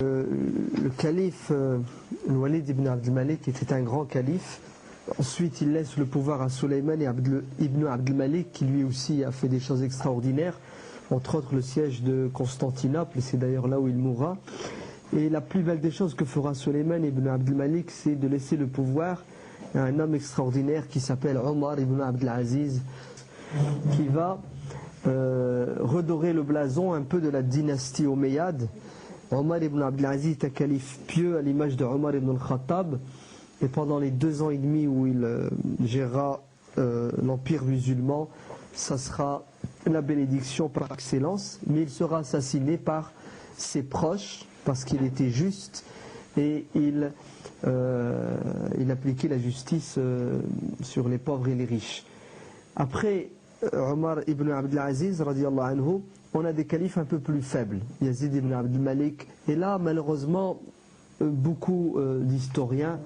Le calife Walid ibn Abd al-Malik était un grand calife. Ensuite, il laisse le pouvoir à Sulayman ibn Abd al-Malik, qui lui aussi a fait des choses extraordinaires, entre autres le siège de Constantinople, c'est d'ailleurs là où il mourra. Et la plus belle des choses que fera Sulayman ibn Abd al-Malik, c'est de laisser le pouvoir à un homme extraordinaire qui s'appelle Omar ibn Abd al-Aziz, qui va redorer le blason un peu de la dynastie omeyyade. Omar ibn Abd al-Aziz est un calife pieux à l'image de Omar ibn al-Khattab, et pendant les 2 ans et demi où il gérera l'empire musulman, ça sera la bénédiction par excellence, mais il sera assassiné par ses proches parce qu'il était juste et il appliquait la justice sur les pauvres et les riches. Après Omar ibn Abd al-Aziz radiyallahu anhu, on a des califes un peu plus faibles, Yazid ibn Abd al-Malik, et là malheureusement beaucoup d'historiens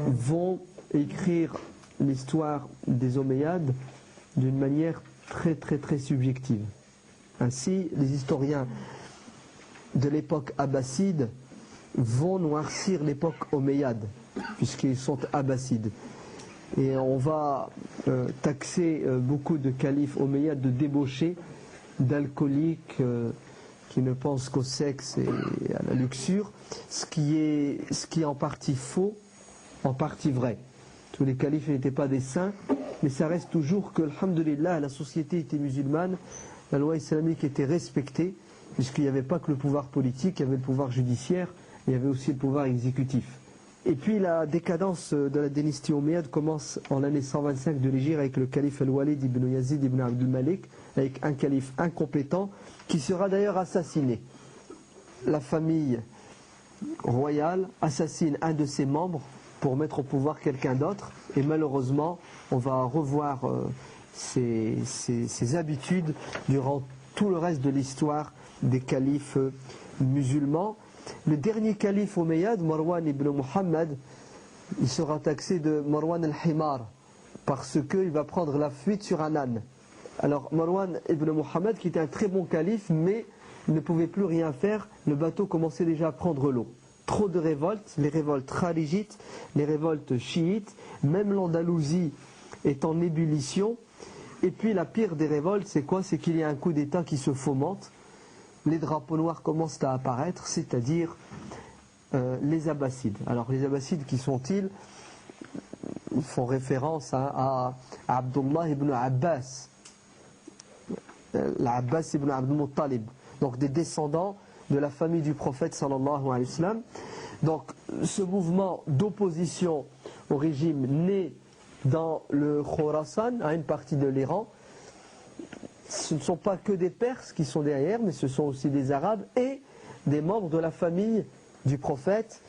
vont écrire l'histoire des Omeyyades d'une manière très subjective. Ainsi, les historiens de l'époque abbasside vont noircir l'époque omeyyade, puisqu'ils sont abbassides. Et on va taxer beaucoup de califes omeyyades de débauchés, d'alcooliques, qui ne pensent qu'au sexe et à la luxure, ce qui est en partie faux, en partie vrai. Tous les califes n'étaient pas des saints, mais ça reste toujours que, alhamdulillah, la société était musulmane, la loi islamique était respectée, puisqu'il n'y avait pas que le pouvoir politique, il y avait le pouvoir judiciaire, il y avait aussi le pouvoir exécutif. Et puis la décadence de la dynastie omeyyade commence en l'année 125 de l'Hégire avec le calife al-Walid ibn Yazid ibn Abd al-Malik, avec un calife incompétent qui sera d'ailleurs assassiné. La famille royale assassine un de ses membres pour mettre au pouvoir quelqu'un d'autre, et malheureusement on va revoir ces habitudes durant tout le reste de l'histoire des califes musulmans. Le dernier calife omeyyade, Marwan ibn Muhammad, il sera taxé de Marwan al-Himar parce qu'il va prendre la fuite sur un âne. Alors Marwan ibn Muhammad, qui était un très bon calife, mais ne pouvait plus rien faire, le bateau commençait déjà à prendre l'eau. Trop de révoltes, les révoltes kharijites, les révoltes chiites, même l'Andalousie est en ébullition. Et puis la pire des révoltes, c'est quoi? C'est qu'il y a un coup d'État qui se fomente. Les drapeaux noirs commencent à apparaître, c'est-à-dire les Abbassides. Alors les Abbassides, qui sont-ils? Ils font référence à Abdullah ibn Abbas, l'Abbas ibn Abd al-Muttalib, donc des descendants de la famille du prophète sallallahu alayhi wa sallam. Donc ce mouvement d'opposition au régime né dans le Khorasan, à une partie de l'Iran, ce ne sont pas que des Perses qui sont derrière, mais ce sont aussi des Arabes et des membres de la famille du prophète.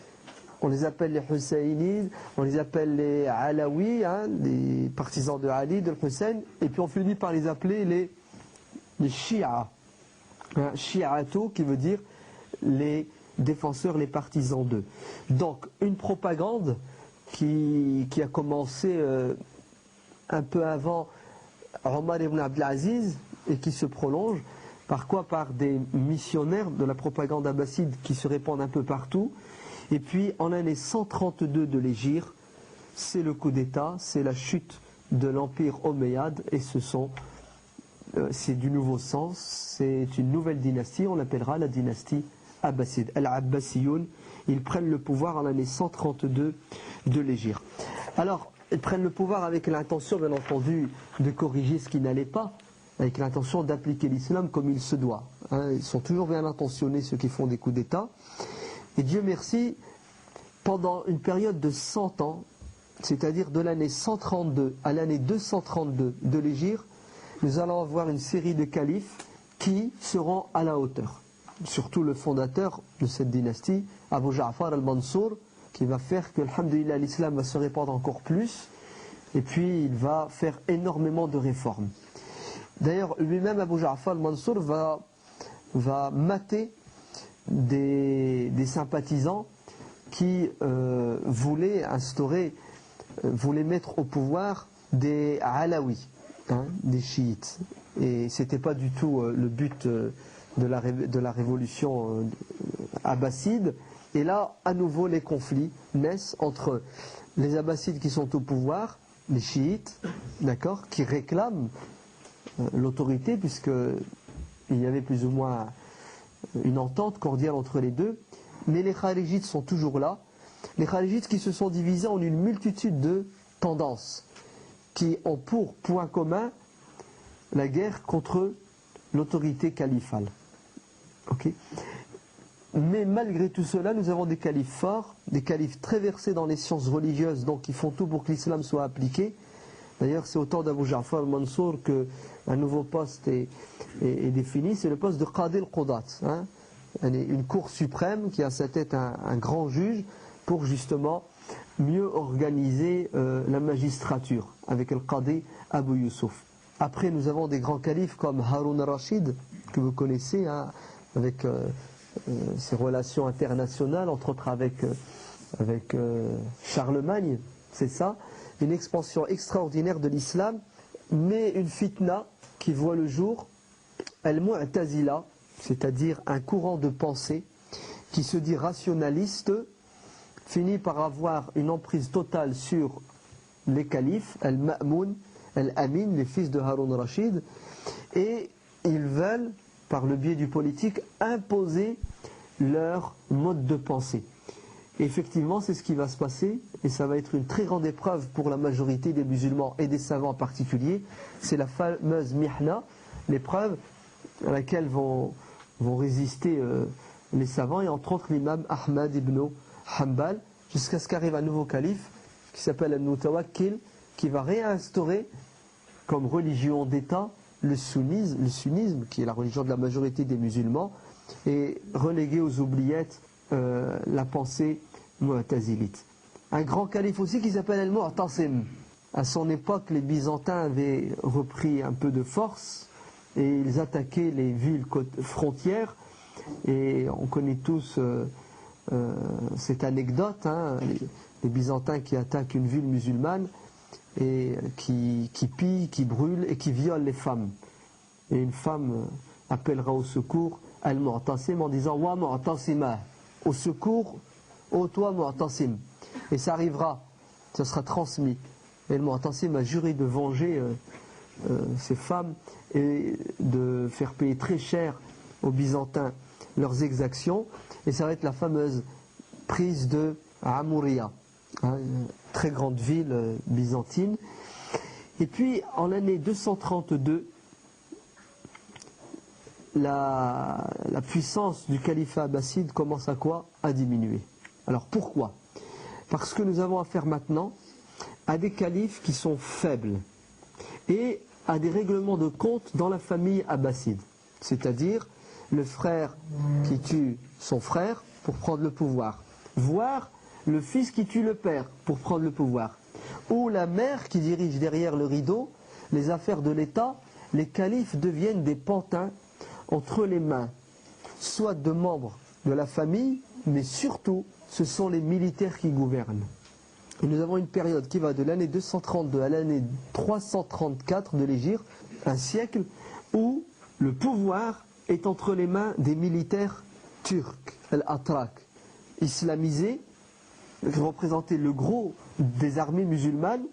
On les appelle les Husaynides, on les appelle les Alaouis, les partisans de Ali, de Hussein, et puis on finit par les appeler les Shia. Shi'atu, qui veut dire les défenseurs, les partisans d'eux. Donc une propagande qui a commencé un peu avant Omar ibn Abd al-Aziz et qui se prolonge. Par quoi? Par des missionnaires de la propagande abbasside qui se répandent un peu partout. Et puis en l'année 132 de l'Hégire, c'est le coup d'État, c'est la chute de l'empire omeyyade, et c'est du nouveau sens, c'est une nouvelle dynastie, on l'appellera la dynastie abbasside. Al-Abbasiyoun, ils prennent le pouvoir en l'année 132 de l'Hégire. Alors, ils prennent le pouvoir avec l'intention, bien entendu, de corriger ce qui n'allait pas, avec l'intention d'appliquer l'islam comme il se doit. Ils sont toujours bien intentionnés, ceux qui font des coups d'État. Et Dieu merci, pendant une période de 100 ans, c'est-à-dire de l'année 132 à l'année 232 de l'Hégire, nous allons avoir une série de califes qui seront à la hauteur. Surtout le fondateur de cette dynastie, Abu Ja'far al-Mansour, qui va faire que, alhamdulillah, l'islam va se répandre encore plus, et puis il va faire énormément de réformes. D'ailleurs, lui-même, Abu Ja'far al-Mansour, va mater des sympathisants qui voulaient mettre au pouvoir des Alaouis, des chiites. Et ce n'était pas du tout le but de la révolution abbassides. Et là, à nouveau, les conflits naissent entre les abbassides qui sont au pouvoir, les chiites, d'accord, qui réclament l'autorité, puisqu'il y avait plus ou moins une entente cordiale entre les deux. Mais les kharijites sont toujours là. Les kharijites qui se sont divisés en une multitude de tendances, qui ont pour point commun la guerre contre l'autorité califale. Okay. Mais malgré tout cela, nous avons des califes forts, des califes très versés dans les sciences religieuses, donc qui font tout pour que l'islam soit appliqué. D'ailleurs, c'est au temps d'Abu Ja'far al-Mansour qu'un nouveau poste est défini, c'est le poste de Qadi al-Qudat, hein, une cour suprême qui a à sa tête un grand juge pour justement mieux organiser la magistrature, avec le Qadi Abu Yusuf. Après, nous avons des grands califes comme Harun al-Rashid, que vous connaissez, hein, avec ses relations internationales, entre autres avec Charlemagne, c'est ça, une expansion extraordinaire de l'islam, mais une fitna qui voit le jour, al-Mu'tazila, c'est-à-dire un courant de pensée qui se dit rationaliste, finit par avoir une emprise totale sur les califes, al-Ma'moun, al-Amin, les fils de Harun al-Rashid, et ils veulent, par le biais du politique, imposer leur mode de pensée. Et effectivement, c'est ce qui va se passer, et ça va être une très grande épreuve pour la majorité des musulmans et des savants en particulier. C'est la fameuse mihna, l'épreuve à laquelle vont résister les savants, et entre autres l'imam Ahmad ibn Hanbal, jusqu'à ce qu'arrive un nouveau calife qui s'appelle al-Mutawakkil, qui va réinstaurer comme religion d'État le sunnisme, qui est la religion de la majorité des musulmans, et reléguer aux oubliettes la pensée mu'tazilite. Un grand calife aussi qui s'appelle al-Mu'tasim. À son époque, les Byzantins avaient repris un peu de force et ils attaquaient les villes frontières, et on connaît tous cette anecdote, hein, les Byzantins qui attaquent une ville musulmane et qui pillent, qui brûlent et qui violent les femmes. Et une femme appellera au secours al-Mu'tasim en disant « Wa Mu'tasima » au secours, ô toi Mu'tasim. Et ça arrivera, ça sera transmis. Et le Mu'tasim a juré de venger ces femmes et de faire payer très cher aux Byzantins leurs exactions. Et ça va être la fameuse prise de Amouria, hein, une très grande ville byzantine. Et puis en l'année 232, la puissance du califat abbasside commence à quoi? À diminuer. Alors pourquoi? Parce que nous avons affaire maintenant à des califes qui sont faibles et à des règlements de compte dans la famille abbasside. C'est-à-dire le frère qui tue son frère pour prendre le pouvoir, voire le fils qui tue le père pour prendre le pouvoir, ou la mère qui dirige derrière le rideau les affaires de l'État. Les califes deviennent des pantins entre les mains, soit de membres de la famille, mais surtout, ce sont les militaires qui gouvernent. Et nous avons une période qui va de l'année 232 à l'année 334 de l'Hégire, un siècle, où le pouvoir est entre les mains des militaires turcs, al-Atrak, islamisés, qui représentaient le gros des armées musulmanes,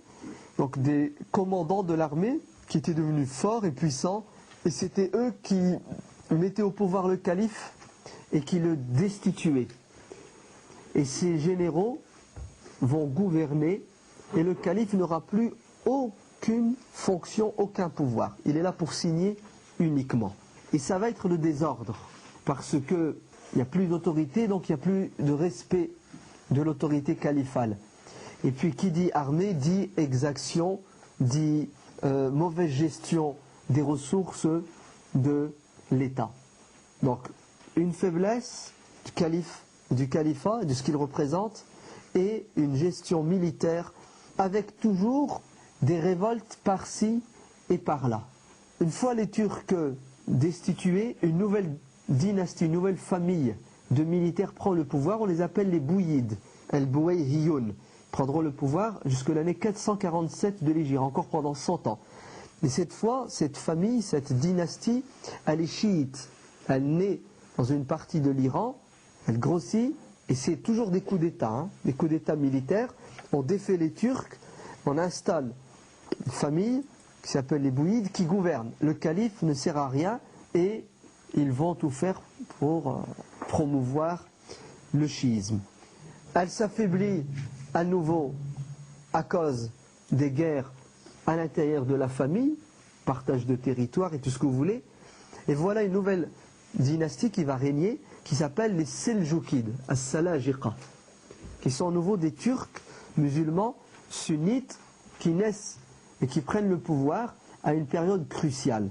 donc des commandants de l'armée qui étaient devenus forts et puissants, et c'était eux qui mettaient au pouvoir le calife et qui le destituaient. Et ces généraux vont gouverner, et le calife n'aura plus aucune fonction, aucun pouvoir. Il est là pour signer uniquement. Et ça va être le désordre, parce qu'il n'y a plus d'autorité, donc il n'y a plus de respect de l'autorité califale. Et puis qui dit armée dit exaction, dit mauvaise gestion des ressources de l'État. Donc une faiblesse du califat, de ce qu'il représente, et une gestion militaire avec toujours des révoltes par-ci et par-là. Une fois les Turcs destitués, une nouvelle dynastie, une nouvelle famille de militaires prend le pouvoir. On les appelle les Bouyides, al-Bouayhiyoun, prendront le pouvoir jusqu'à l'année 447 de l'Hégire, encore pendant 100 ans. Et cette fois, cette famille, cette dynastie, elle est chiite. Elle naît dans une partie de l'Iran, Elle grossit, et c'est toujours des coups d'État, hein, des coups d'État militaires. On défait les Turcs, on installe une famille qui s'appelle les Bouyides, qui gouverne. Le calife ne sert à rien, et ils vont tout faire pour promouvoir le chiisme. Elle s'affaiblit à nouveau à cause des guerres à l'intérieur de la famille, partage de territoire et tout ce que vous voulez. Et voilà une nouvelle dynastie qui va régner, qui s'appelle les Seljoukides, As-Salajiqa, qui sont à nouveau des Turcs musulmans sunnites qui naissent et qui prennent le pouvoir à une période cruciale.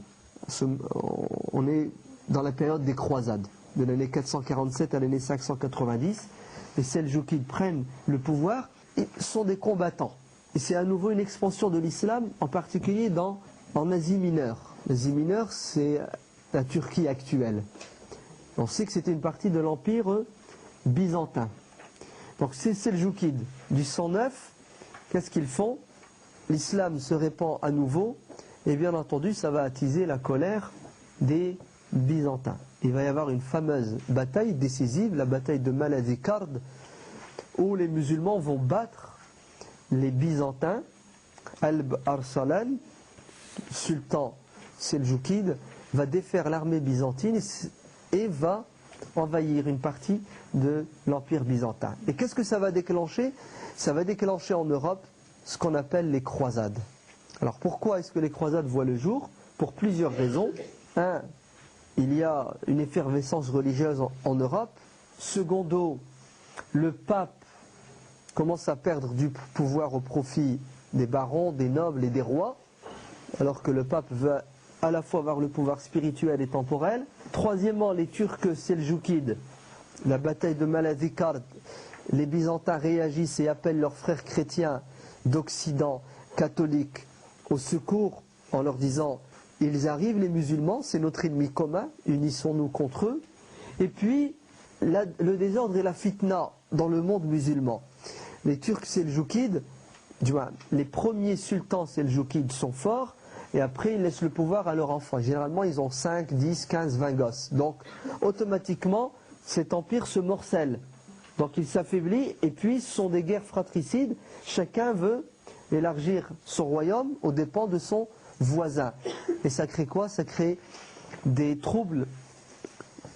On est dans la période des croisades, de l'année 447 à l'année 590. Les Seljoukides prennent le pouvoir et sont des combattants. Et c'est à nouveau une expansion de l'islam, en particulier en Asie mineure. L'Asie mineure, c'est la Turquie actuelle. On sait que c'était une partie de l'empire byzantin. Donc ces Seljoukides du 109, qu'est-ce qu'ils font? L'islam se répand à nouveau, et bien entendu ça va attiser la colère des Byzantins. Il va y avoir une fameuse bataille décisive, la bataille de Malazikard, où les musulmans vont battre les Byzantins. Alb Arsalan, sultan Seljoukide, va défaire l'armée byzantine et va envahir une partie de l'empire byzantin. Et qu'est-ce que ça va déclencher? Ça va déclencher en Europe ce qu'on appelle les croisades. Alors pourquoi est-ce que les croisades voient le jour? Pour plusieurs raisons. Un, il y a une effervescence religieuse en Europe. Secondo, le pape commence à perdre du pouvoir au profit des barons, des nobles et des rois, alors que le pape veut à la fois avoir le pouvoir spirituel et temporel. Troisièmement, les Turcs seljoukides, la bataille de Malazikard, les Byzantins réagissent et appellent leurs frères chrétiens d'Occident, catholiques, au secours en leur disant: ils arrivent les musulmans, c'est notre ennemi commun, unissons-nous contre eux. Et puis le désordre et la fitna dans le monde musulman. Les Turcs seljoukides, du moins les premiers sultans seljoukides sont forts, et après ils laissent le pouvoir à leurs enfants. Généralement ils ont 5, 10, 15, 20 gosses. Donc automatiquement cet empire se morcelle. Donc il s'affaiblit, et puis ce sont des guerres fratricides. Chacun veut élargir son royaume aux dépens de son voisin. Et ça crée quoi? Ça crée des troubles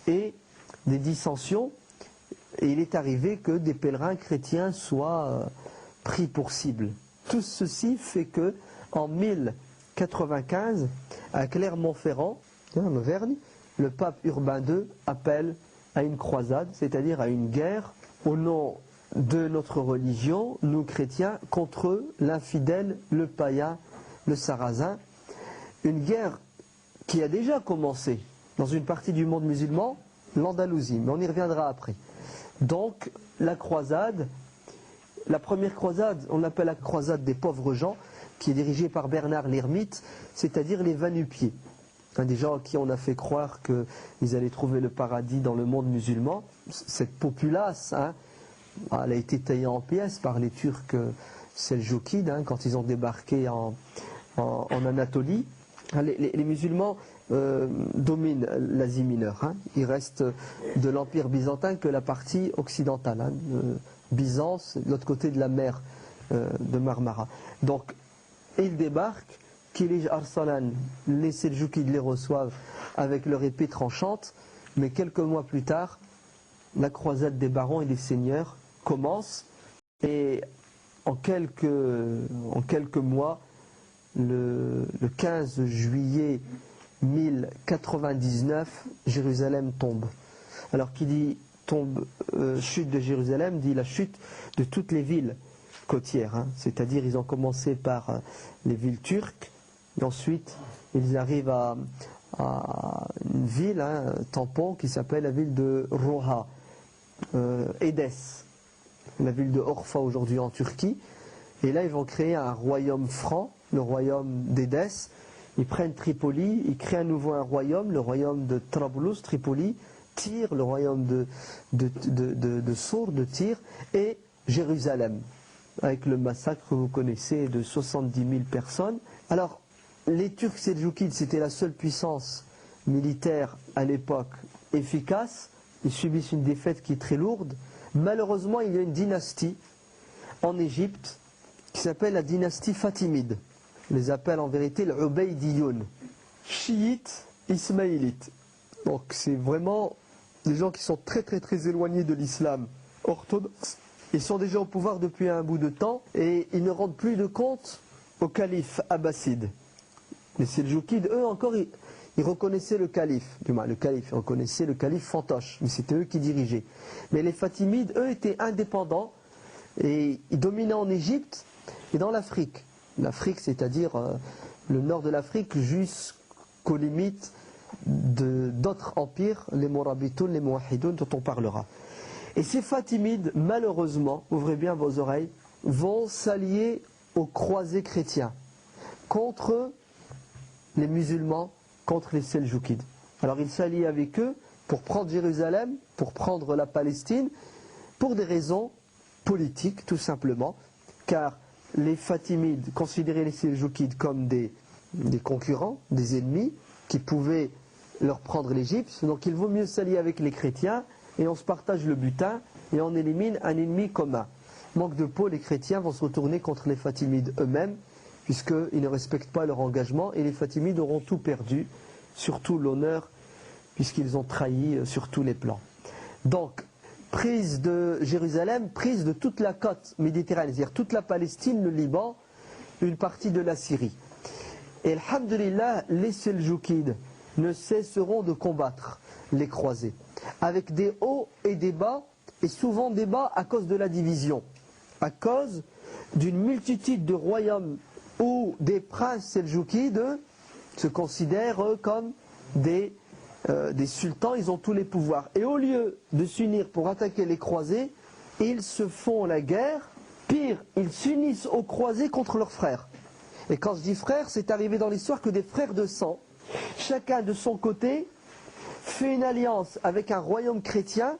et des dissensions. Et il est arrivé que des pèlerins chrétiens soient pris pour cible. Tout ceci fait que en 1095, à Clermont-Ferrand, en Auvergne, le pape Urbain II appelle à une croisade, c'est-à-dire à une guerre au nom de notre religion, nous chrétiens, contre l'infidèle, le païen, le sarrasin. Une guerre qui a déjà commencé dans une partie du monde musulman, l'Andalousie, mais on y reviendra après. Donc la croisade, la première croisade, on l'appelle la croisade des pauvres gens, qui est dirigée par Bernard l'Ermite, c'est-à-dire les va-nu-pieds. Des gens à qui on a fait croire qu'ils allaient trouver le paradis dans le monde musulman. Cette populace, elle a été taillée en pièces par les Turcs seljoukides, quand ils ont débarqué en Anatolie. Les musulmans dominent l'Asie mineure. Il reste de l'empire byzantin que la partie occidentale. Byzance, de l'autre côté de la mer de Marmara. Donc, ils débarquent. Kilij Arsalan, les Seljoukides les reçoivent avec leur épée tranchante, mais quelques mois plus tard, la croisade des barons et des seigneurs commence, et en quelques mois, le 15 juillet 1099, Jérusalem tombe. Alors qui dit chute de Jérusalem, dit la chute de toutes les villes côtières, c'est-à-dire ils ont commencé par les villes turques, et ensuite ils arrivent à une ville, tampon, qui s'appelle la ville de Roha, Édesse, la ville de Orfa aujourd'hui en Turquie. Et là ils vont créer un royaume franc, le royaume d'Édesse. Ils prennent Tripoli, ils créent à nouveau un royaume, le royaume de Trablus, Tripoli, Tyr, le royaume de Sour, de Tyr, et Jérusalem, avec le massacre que vous connaissez de 70 000 personnes. Alors, les Turcs seljoukides, c'était la seule puissance militaire à l'époque efficace. ils subissent une défaite qui est très lourde. Malheureusement, il y a une dynastie en Égypte qui s'appelle la dynastie fatimide. On les appelle en vérité l'Ubaydiyoun, chiites ismaélites. Donc c'est vraiment des gens qui sont très très très éloignés de l'islam orthodoxe. Ils sont déjà au pouvoir depuis un bout de temps et ils ne rendent plus de compte au calife abbasside. Les Seljoukides, eux encore, ils reconnaissaient le calife. Du moins, le calife, ils reconnaissaient le calife fantoche, mais c'était eux qui dirigeaient. Mais les Fatimides, eux, étaient indépendants et ils dominaient en Égypte et dans l'Afrique. L'Afrique, c'est-à-dire le nord de l'Afrique jusqu'aux limites d'autres empires, les Morabitoun, les Mouahidoun, dont on parlera. Et ces Fatimides, malheureusement, ouvrez bien vos oreilles, vont s'allier aux croisés chrétiens contre les musulmans, contre les Seljoukides. Alors ils s'allient avec eux pour prendre Jérusalem, pour prendre la Palestine, pour des raisons politiques tout simplement, car les Fatimides considéraient les Seljoukides comme des concurrents, des ennemis, qui pouvaient leur prendre l'Égypte. Donc il vaut mieux s'allier avec les chrétiens et on se partage le butin et on élimine un ennemi commun. Manque de peau, les chrétiens vont se retourner contre les Fatimides eux-mêmes, puisqu'ils ne respectent pas leur engagement, et les Fatimides auront tout perdu, surtout l'honneur, puisqu'ils ont trahi sur tous les plans. Donc, prise de Jérusalem, prise de toute la côte méditerranéenne, c'est-à-dire toute la Palestine, le Liban, une partie de la Syrie. Et alhamdulillah, les Seljoukides ne cesseront de combattre les croisés, avec des hauts et des bas, et souvent des bas à cause de la division, à cause d'une multitude de royaumes où des princes seljoukides se considèrent comme des sultans, ils ont tous les pouvoirs. Et au lieu de s'unir pour attaquer les croisés, ils se font la guerre, pire, ils s'unissent aux croisés contre leurs frères. Et quand je dis frères, c'est arrivé dans l'histoire que des frères de sang, chacun de son côté, fait une alliance avec un royaume chrétien,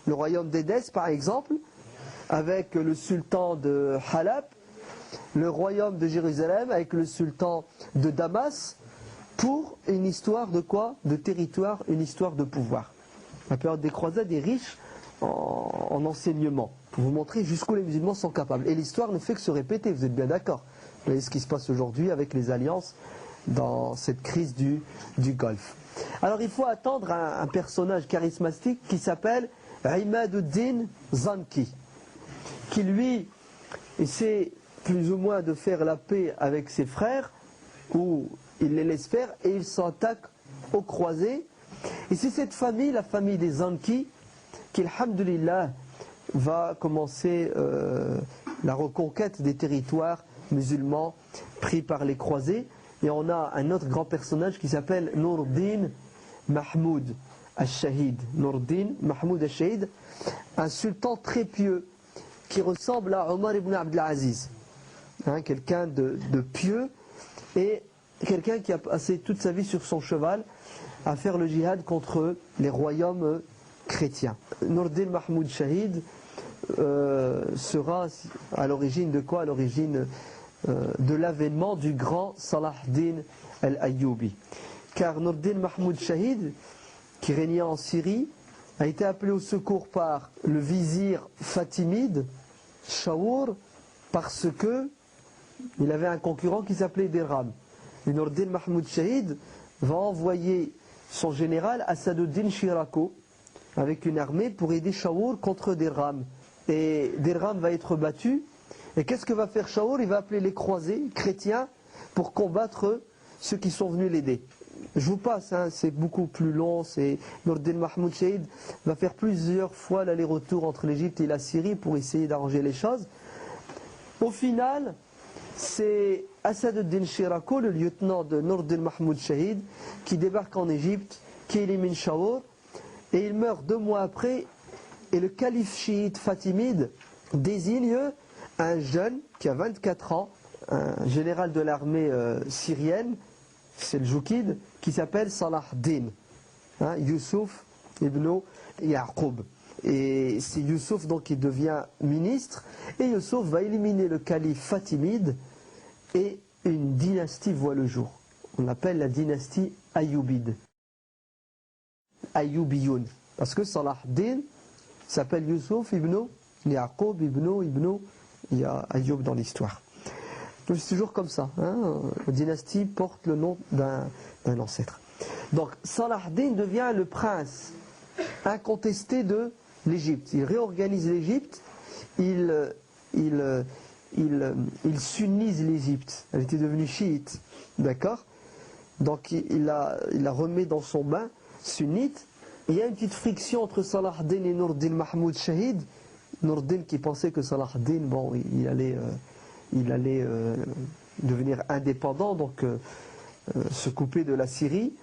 le royaume d'Édesse par exemple, avec le sultan de Halab, le royaume de Jérusalem avec le sultan de Damas, pour une histoire de quoi? De territoire, une histoire de pouvoir. La période des croisades est riche en enseignement, pour vous montrer jusqu'où les musulmans sont capables. Et l'histoire ne fait que se répéter, vous êtes bien d'accord? Vous voyez ce qui se passe aujourd'hui avec les alliances dans cette crise du Golfe. Alors il faut attendre un personnage charismatique qui s'appelle Imaduddin Zanki, qui lui essaie plus ou moins de faire la paix avec ses frères, ou il les laisse faire, et il s'attaque aux croisés. Et c'est cette famille, la famille des Zanki, qui, alhamdulillah, va commencer la reconquête des territoires musulmans pris par les croisés. Et on a un autre grand personnage qui s'appelle Nur-Din Mahmoud al-Shahid. Nur-Din Mahmoud al-Shahid, un sultan très pieux qui ressemble à Omar ibn Abdelaziz. Quelqu'un de pieux et quelqu'un qui a passé toute sa vie sur son cheval à faire le djihad contre les royaumes chrétiens. Nur-Din Mahmoud Shahid sera à l'origine de quoi? À l'origine de l'avènement du grand Salah ad-Din al-Ayyubi. Car Nur-Din Mahmoud Shahid, qui régnait en Syrie, a été appelé au secours par le vizir fatimide, Shaour, parce que il avait un concurrent qui s'appelait Derham. Et Nur-Din Mahmoud Shahid va envoyer son général Assaduddin Shirako avec une armée pour aider Shaour contre Derham. Et Derham va être battu. Et qu'est-ce que va faire Shaour? Il va appeler les croisés chrétiens pour combattre ceux qui sont venus l'aider. Je vous passe, c'est beaucoup plus long. Nur-Din Mahmoud Shahid va faire plusieurs fois l'aller-retour entre l'Égypte et la Syrie pour essayer d'arranger les choses. Au final, c'est Assaduddin Shirako, le lieutenant de Nur-Din Mahmoud Shahid, qui débarque en Égypte, qui élimine Shaour, et il meurt 2 mois après, et le calife chiite fatimide désigne un jeune qui a 24 ans, un général de l'armée syrienne, c'est le Joukid, qui s'appelle Salah ad-Din, Youssouf ibn Yaqub. Et c'est Youssouf donc qui devient ministre, et Youssouf va éliminer le calife fatimide, et une dynastie voit le jour. On l'appelle la dynastie Ayyubide. Ayyubiyoun. Parce que Salah ad-Din s'appelle Yusuf ibn Yaqub ibn, il y a Ayyub dans l'histoire. Donc c'est toujours comme ça, hein, la dynastie porte le nom d'un ancêtre. Donc Salah ad-Din devient le prince incontesté de l'Égypte. Il réorganise l'Égypte, il sunnise l'Égypte. Elle était devenue chiite, d'accord? Donc il la remet dans son bain sunnite. Il y a une petite friction entre Salah ad-Din et Nur ad-Din Mahmoud Shahid. Nur ad-Din qui pensait que Salah ad-Din, bon, il allait devenir indépendant, donc se couper de la Syrie.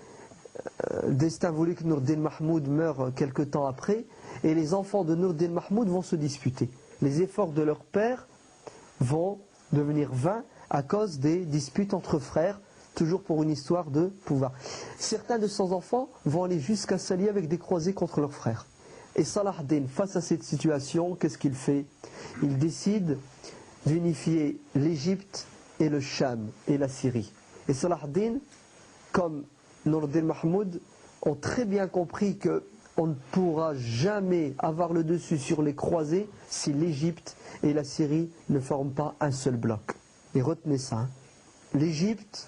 Destin voulu que Nur ad-Din Mahmoud meure quelque temps après, et les enfants de Nur ad-Din Mahmoud vont se disputer. Les efforts de leur père vont devenir vains à cause des disputes entre frères, toujours pour une histoire de pouvoir. Certains de ses enfants vont aller jusqu'à s'allier avec des croisés contre leurs frères. Et Salah ad-Din, face à cette situation, qu'est-ce qu'il fait? Il décide d'unifier l'Égypte et le Cham et la Syrie. Et Salah ad-Din, comme Nur ad-Din Mahmoud, ont très bien compris qu'on ne pourra jamais avoir le dessus sur les croisés si l'Égypte et la Syrie ne forment pas un seul bloc. Et retenez ça, hein. L'Égypte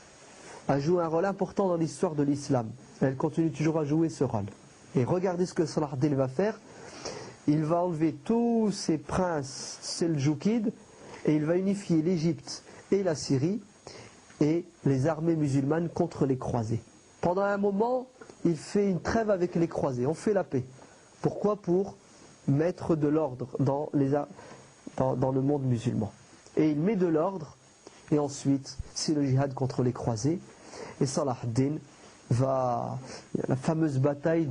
a joué un rôle important dans l'histoire de l'islam. Elle continue toujours à jouer ce rôle. Et regardez ce que Salah ad-Din va faire. Il va enlever tous ces princes seldjoukides et il va unifier l'Égypte et la Syrie et les armées musulmanes contre les croisés. Pendant un moment, il fait une trêve avec les croisés. On fait la paix. Pourquoi? Pour mettre de l'ordre dans le monde musulman. Et il met de l'ordre, et ensuite, c'est le djihad contre les croisés. Et Salah ad-Din va... La fameuse bataille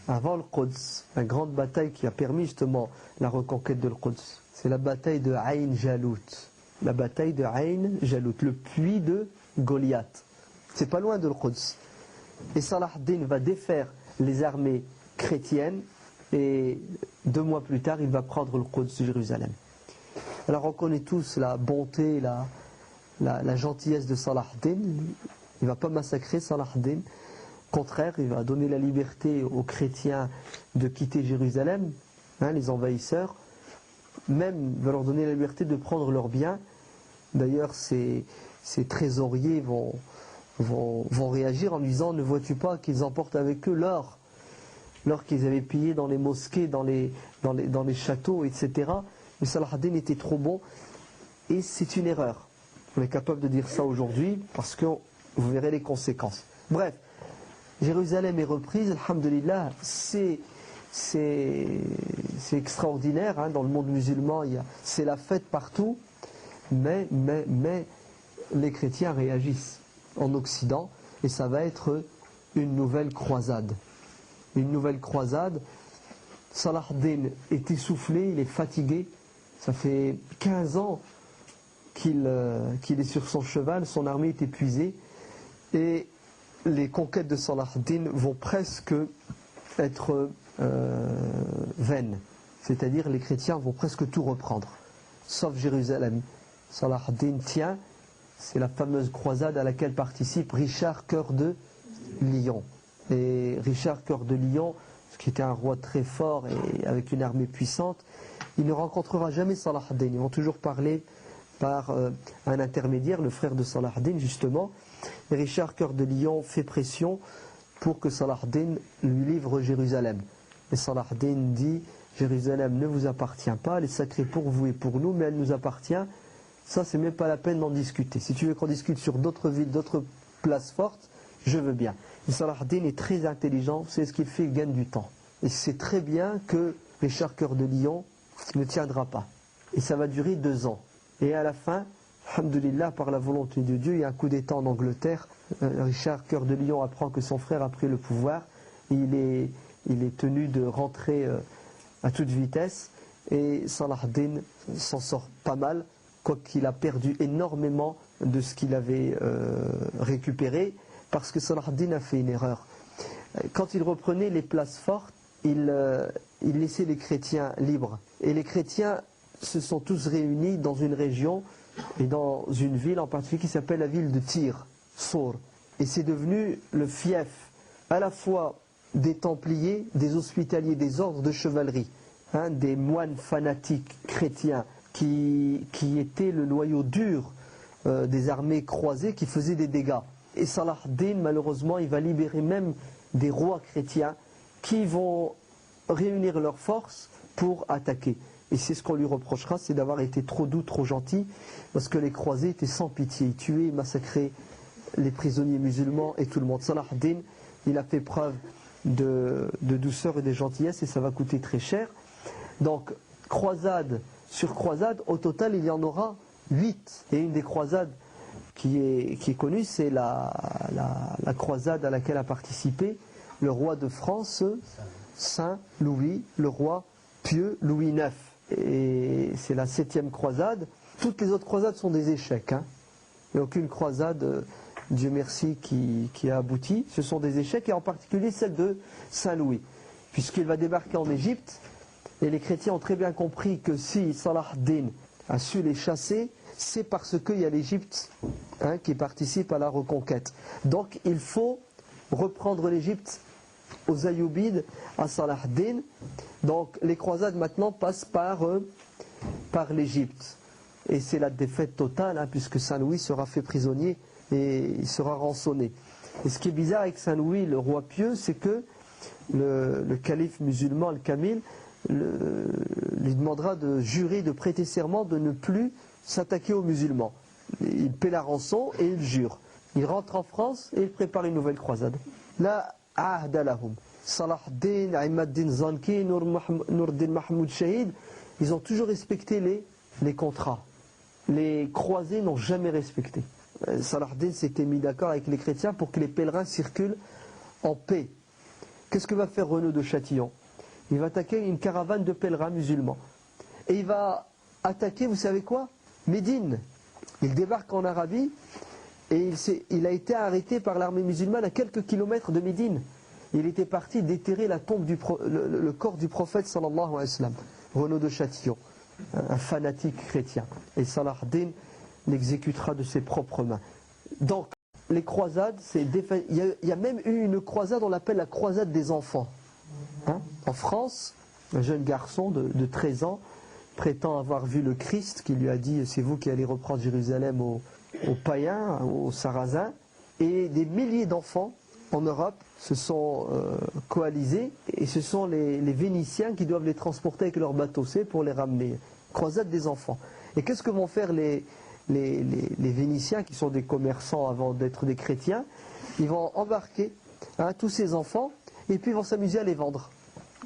avant le Quds, la grande bataille qui a permis justement la reconquête de l'Quds. C'est la bataille de Ain Jalut. La bataille de Ain Jalut, le puits de Goliath. C'est pas loin de l'Quds. Et Salah ad-Din va défaire les armées chrétiennes et 2 mois plus tard, il va prendre le Quds de Jérusalem. Alors on connaît tous la bonté, la gentillesse de Salah ad-Din. Il ne va pas massacrer Salah ad-Din. Au contraire, il va donner la liberté aux chrétiens de quitter Jérusalem, hein, les envahisseurs. Même, il va leur donner la liberté de prendre leurs biens. D'ailleurs, ces trésoriers vont réagir en disant: ne vois-tu pas qu'ils emportent avec eux l'or qu'ils avaient pillé dans les mosquées, dans les châteaux, etc. Mais Salah ad-Din était trop bon, et c'est une erreur. On est capable de dire ça aujourd'hui parce que vous verrez les conséquences. Bref, Jérusalem est reprise, alhamdulillah, c'est extraordinaire, hein, dans le monde musulman, c'est la fête partout, mais les chrétiens réagissent en Occident, et ça va être une nouvelle croisade. Une nouvelle croisade. Salah ad-Din est essoufflé, il est fatigué, ça fait 15 ans qu'il est sur son cheval, son armée est épuisée, et les conquêtes de Salah ad-Din vont presque être vaines. C'est-à-dire les chrétiens vont presque tout reprendre, sauf Jérusalem. Salah ad-Din tient, c'est la fameuse croisade à laquelle participe Richard Cœur de Lion. Et Richard Cœur de Lion, qui était un roi très fort et avec une armée puissante, il ne rencontrera jamais Salah ad-Din. Ils vont toujours parler par un intermédiaire, le frère de Salah ad-Din justement. Et Richard Cœur de Lion fait pression pour que Salah ad-Din lui livre Jérusalem. Et Salah ad-Din dit: Jérusalem ne vous appartient pas, elle est sacrée pour vous et pour nous, mais elle nous appartient. Ça, c'est même pas la peine d'en discuter. Si tu veux qu'on discute sur d'autres villes, d'autres places fortes, je veux bien. Et Salah ad-Din est très intelligent, c'est ce qu'il fait, il gagne du temps. Et c'est très bien que Richard Cœur de Lion ne tiendra pas. Et ça va durer 2 ans. Et à la fin, alhamdulillah, par la volonté de Dieu, il y a un coup d'état en Angleterre. Richard Cœur de Lion apprend que son frère a pris le pouvoir. Il est tenu de rentrer à toute vitesse. Et Salah ad-Din s'en sort pas mal, quoiqu'il a perdu énormément de ce qu'il avait récupéré, parce que Salah ad-Din a fait une erreur. Quand il reprenait les places fortes, il laissait les chrétiens libres. Et les chrétiens se sont tous réunis dans une région et dans une ville en particulier qui s'appelle la ville de Tyr, Sour. Et c'est devenu le fief à la fois des Templiers, des Hospitaliers, des ordres de chevalerie, des moines fanatiques chrétiens qui étaient le noyau dur des armées croisées qui faisaient des dégâts. Et Salah ad-Din, malheureusement, il va libérer même des rois chrétiens qui vont réunir leurs forces pour attaquer. Et c'est ce qu'on lui reprochera, c'est d'avoir été trop doux, trop gentil, parce que les croisés étaient sans pitié. Ils tuaient, ils massacraient les prisonniers musulmans et tout le monde. Salah ad-Din, il a fait preuve de douceur et de gentillesse et ça va coûter très cher. Donc, croisade sur croisade, au total, il y en aura 8. Et une des croisades qui est connue, c'est la croisade à laquelle a participé le roi de France, Saint Louis, le roi pieux Louis IX. Et c'est la 7e croisade. Toutes les autres croisades sont des échecs. Il n'y a aucune croisade, Dieu merci, qui a abouti. Ce sont des échecs, et en particulier celle de Saint Louis, puisqu'il va débarquer en Égypte. Et les chrétiens ont très bien compris que si Salah ad-Din a su les chasser, c'est parce qu'il y a l'Égypte qui participe à la reconquête. Donc il faut reprendre l'Égypte aux Ayyoubides, à Salah ad-Din. Donc les croisades maintenant passent par l'Égypte. Et c'est la défaite totale, puisque Saint Louis sera fait prisonnier et il sera rançonné. Et ce qui est bizarre avec Saint Louis, le roi pieux, c'est que le calife musulman, le Kamil, lui demandera de jurer, de prêter serment de ne plus s'attaquer aux musulmans. Il paie la rançon et il jure. Il rentre en France et il prépare une nouvelle croisade. La ahda lahum. Salah ad-Din, Imad-Din Zanki, Nur-Din Mahmoud Shahid, ils ont toujours respecté les contrats. Les croisés n'ont jamais respecté. Salah ad-Din s'était mis d'accord avec les chrétiens pour que les pèlerins circulent en paix. Qu'est-ce que va faire Renaud de Châtillon? Il va attaquer une caravane de pèlerins musulmans. Et il va attaquer, vous savez quoi? Médine. Il débarque en Arabie et il a été arrêté par l'armée musulmane à quelques kilomètres de Médine. Il était parti déterrer la tombe le corps du prophète sallallahu alayhi wa sallam. Renaud de Châtillon, un fanatique chrétien. Et Salah ad-Din l'exécutera de ses propres mains. Donc, les croisades, il y a même eu une croisade, on l'appelle la croisade des enfants. En France, un jeune garçon de 13 ans prétend avoir vu le Christ qui lui a dit « c'est vous qui allez reprendre Jérusalem aux païens, aux sarrasins ». Et des milliers d'enfants en Europe se sont coalisés et ce sont les Vénitiens qui doivent les transporter avec leurs bateaux, c'est pour les ramener. Croisade des enfants. Et qu'est-ce que vont faire les Vénitiens qui sont des commerçants avant d'être des chrétiens? Ils vont embarquer tous ces enfants et puis ils vont s'amuser à les vendre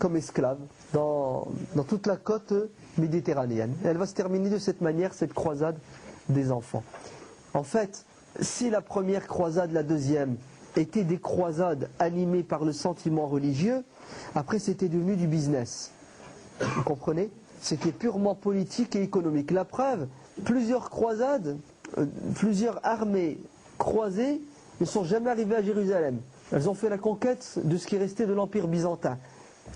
comme esclaves dans toute la côte méditerranéenne. Et elle va se terminer de cette manière, cette croisade des enfants. En fait, si la première croisade, la deuxième, étaient des croisades animées par le sentiment religieux, après c'était devenu du business. Vous comprenez? C'était purement politique et économique. La preuve, plusieurs croisades, plusieurs armées croisées ne sont jamais arrivées à Jérusalem. Elles ont fait la conquête de ce qui restait de l'Empire byzantin.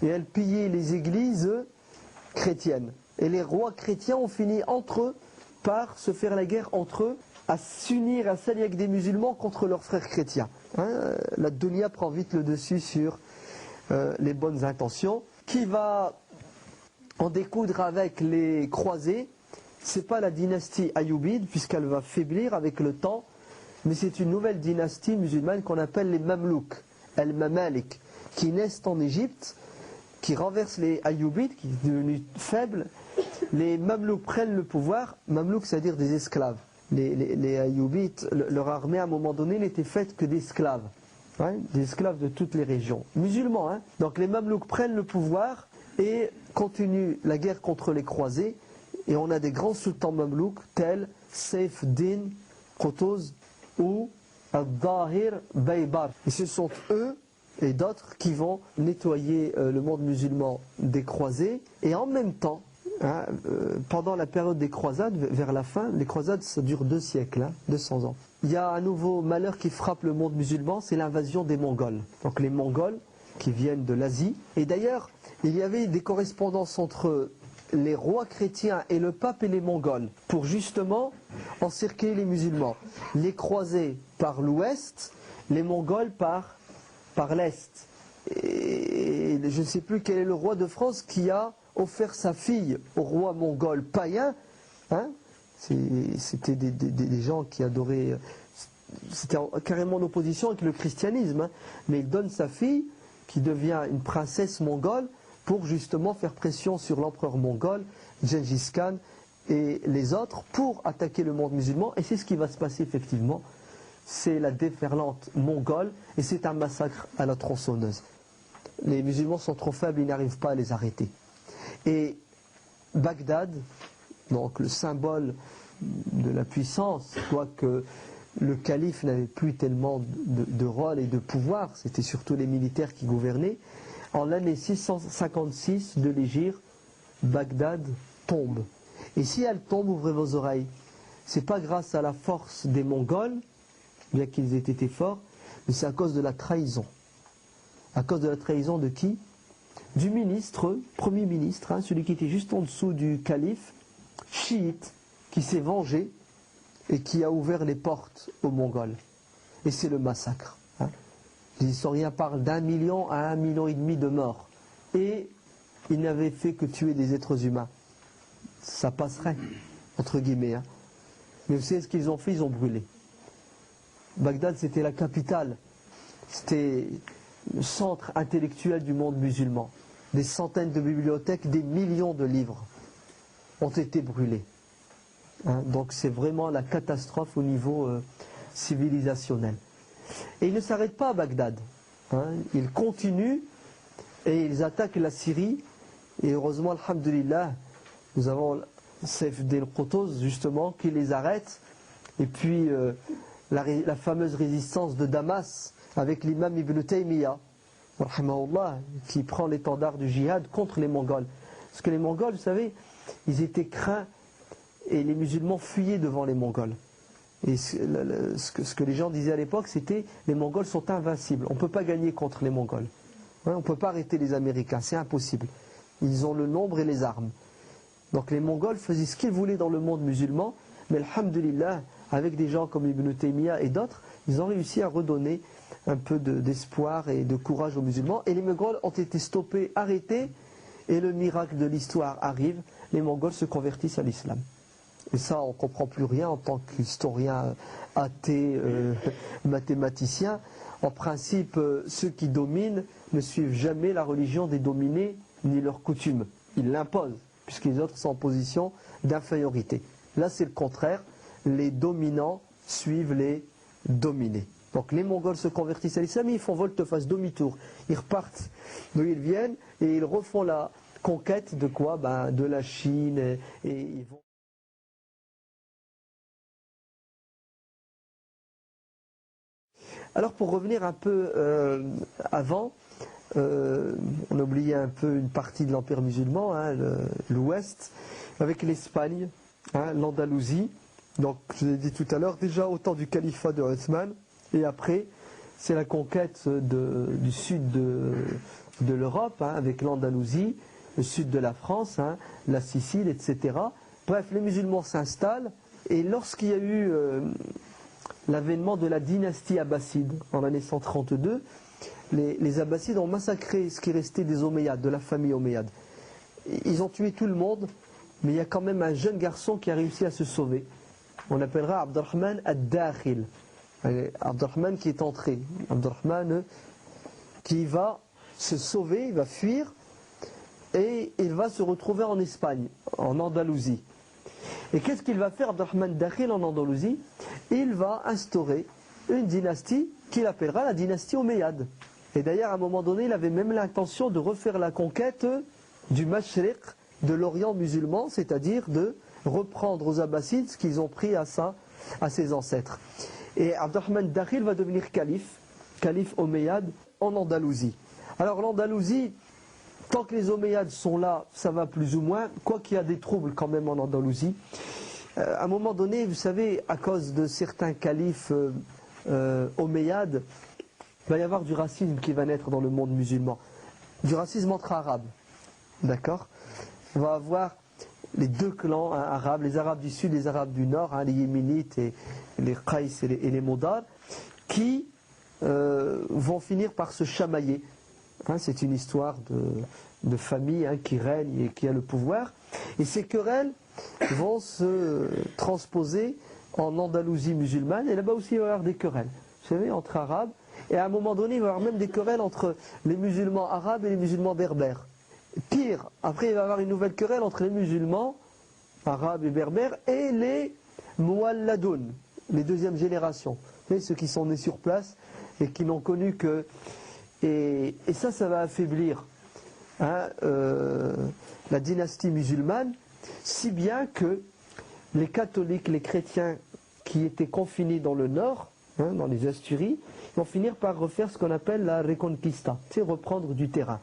Et elles pillaient les églises chrétiennes. Et les rois chrétiens ont fini entre eux par se faire la guerre entre eux, à s'unir, à s'allier avec des musulmans contre leurs frères chrétiens. La dunya prend vite le dessus sur les bonnes intentions. Qui va en découdre avec les croisés? C'est pas la dynastie Ayyubide, puisqu'elle va faiblir avec le temps, mais c'est une nouvelle dynastie musulmane qu'on appelle les Mamelouks, al-Mamalik, qui naissent en Égypte, qui renversent les Ayyubides, qui est devenu faible. Les Mamelouks prennent le pouvoir. Mamelouks, c'est-à-dire des esclaves. Les Ayyubides, leur armée à un moment donné n'était faite que d'esclaves, des esclaves de toutes les régions, musulmans. Donc les Mamelouks prennent le pouvoir et continuent la guerre contre les croisés. Et on a des grands sultans Mamelouks tels Saif Din Qutuz ou Al-Dahir Baybar. Et ce sont eux et d'autres qui vont nettoyer le monde musulman des croisés. Et en même temps, pendant la période des croisades, vers la fin, les croisades ça dure 2 siècles, 200 ans. Il y a un nouveau malheur qui frappe le monde musulman, c'est l'invasion des Mongols. Donc les Mongols qui viennent de l'Asie. Et d'ailleurs, il y avait des correspondances entre les rois chrétiens et le pape et les Mongols pour justement encercler les musulmans. Les croisés par l'ouest, les Mongols par l'est. Et je ne sais plus quel est le roi de France qui a offert sa fille au roi mongol païen. Hein, c'était des gens qui adoraient. C'était carrément en opposition avec le christianisme. Hein, mais il donne sa fille, qui devient une princesse mongole, pour justement faire pression sur l'empereur mongol, Gengis Khan, et les autres, pour attaquer le monde musulman. Et c'est ce qui va se passer effectivement. C'est la déferlante mongole, et c'est un massacre à la tronçonneuse. Les musulmans sont trop faibles, ils n'arrivent pas à les arrêter. Et Bagdad, donc le symbole de la puissance, quoique le calife n'avait plus tellement de rôle et de pouvoir, c'était surtout les militaires qui gouvernaient, en l'année 656 de l'Hégire, Bagdad tombe. Et si elle tombe, ouvrez vos oreilles, c'est pas grâce à la force des Mongols, bien qu'ils aient été forts, mais c'est à cause de la trahison. À cause de la trahison de qui? Du ministre, premier ministre, hein, celui qui était juste en dessous du calife, chiite, qui s'est vengé et qui a ouvert les portes aux Mongols. Et c'est le massacre. Hein. Les historiens parlent d'1 million à 1,5 million de morts. Et il n'avait fait que tuer des êtres humains. Ça passerait, entre guillemets. Hein. Mais vous savez ce qu'ils ont fait? Ils ont brûlé. Bagdad, c'était la capitale. C'était le centre intellectuel du monde musulman. Des centaines de bibliothèques, des millions de livres ont été brûlés. Hein, donc c'est vraiment la catastrophe au niveau civilisationnel. Et ils ne s'arrêtent pas à Bagdad. Hein, ils continuent et ils attaquent la Syrie. Et heureusement, alhamdulillah, nous avons Saif el-Qutuz justement qui les arrête. Et puis la fameuse résistance de Damas avec l'imam Ibn Taymiyyah, qui prend l'étendard du djihad contre les Mongols. Parce que les Mongols, vous savez, ils étaient craints et les musulmans fuyaient devant les Mongols. Et ce que les gens disaient à l'époque, c'était les Mongols sont invincibles. On ne peut pas gagner contre les Mongols. Ouais, on ne peut pas arrêter les Américains, c'est impossible. Ils ont le nombre et les armes. Donc les Mongols faisaient ce qu'ils voulaient dans le monde musulman, mais alhamdulillah, avec des gens comme Ibn Taymiyyah et d'autres, ils ont réussi à redonner un peu d'espoir et de courage aux musulmans. Et les Mongols ont été stoppés, arrêtés, et le miracle de l'histoire arrive, les Mongols se convertissent à l'islam. Et ça, on ne comprend plus rien en tant qu'historien athée, mathématicien. En principe, ceux qui dominent ne suivent jamais la religion des dominés, ni leurs coutumes. Ils l'imposent, puisque les autres sont en position d'infériorité. Là, c'est le contraire. Les dominants suivent les dominés. Donc les Mongols se convertissent à l'islam et ils font volte-face, demi-tour. Ils repartent d'où ils viennent et ils refont la conquête de quoi? De la Chine et ils vont... Alors pour revenir un peu avant, on a oublié un peu une partie de l'empire musulman, hein, l'ouest, avec l'Espagne, hein, l'Andalousie. Donc je vous ai dit tout à l'heure, déjà au temps du califat de Othman, et après c'est la conquête du sud de l'Europe, hein, avec l'Andalousie, le sud de la France, hein, la Sicile, etc. Bref, les musulmans s'installent, et lorsqu'il y a eu l'avènement de la dynastie abbasside en l'année 132, les Abbassides ont massacré ce qui restait des Omeyyades, de la famille Omeyyade. Ils ont tué tout le monde, mais il y a quand même un jeune garçon qui a réussi à se sauver. On l'appellera Abdurrahman ad-Dakhil. Abdurrahman qui est entré. Abdurrahman qui va se sauver, il va fuir, et il va se retrouver en Espagne, en Andalousie. Et qu'est-ce qu'il va faire, Abdurrahman ad-Dakhil, en Andalousie? Il va instaurer une dynastie qu'il appellera la dynastie Omeyyade. Et d'ailleurs, à un moment donné, il avait même l'intention de refaire la conquête du Mashriq, de l'Orient musulman, c'est-à-dire de reprendre aux Abbassides ce qu'ils ont pris à ses ancêtres. Et Abdurrahman ad-Dakhil va devenir calife Omeyyade en Andalousie. Alors l'Andalousie, tant que les Omeyyades sont là, ça va plus ou moins, quoiqu'il y a des troubles quand même en Andalousie. À un moment donné, vous savez, à cause de certains califes Omeyyades, il va y avoir du racisme qui va naître dans le monde musulman. Du racisme entre arabes. D'accord? On va avoir les deux clans arabes, les arabes du sud et les arabes du nord, hein, les yéménites et les Qais et les Modar, qui vont finir par se chamailler. C'est une histoire de famille qui règne et qui a le pouvoir. Et ces querelles vont se transposer en Andalousie musulmane. Et là-bas aussi, il va y avoir des querelles. Vous savez, entre Arabes. Et à un moment donné, il va y avoir même des querelles entre les musulmans arabes et les musulmans berbères. Pire, après, il va y avoir une nouvelle querelle entre les musulmans arabes et berbères et les Moualladoun, les deuxième génération. Vous savez, ceux qui sont nés sur place et qui n'ont connu que... Et ça va affaiblir la dynastie musulmane, si bien que les catholiques, les chrétiens qui étaient confinés dans le nord, dans les Asturies, vont finir par refaire ce qu'on appelle la reconquista, c'est reprendre du terrain.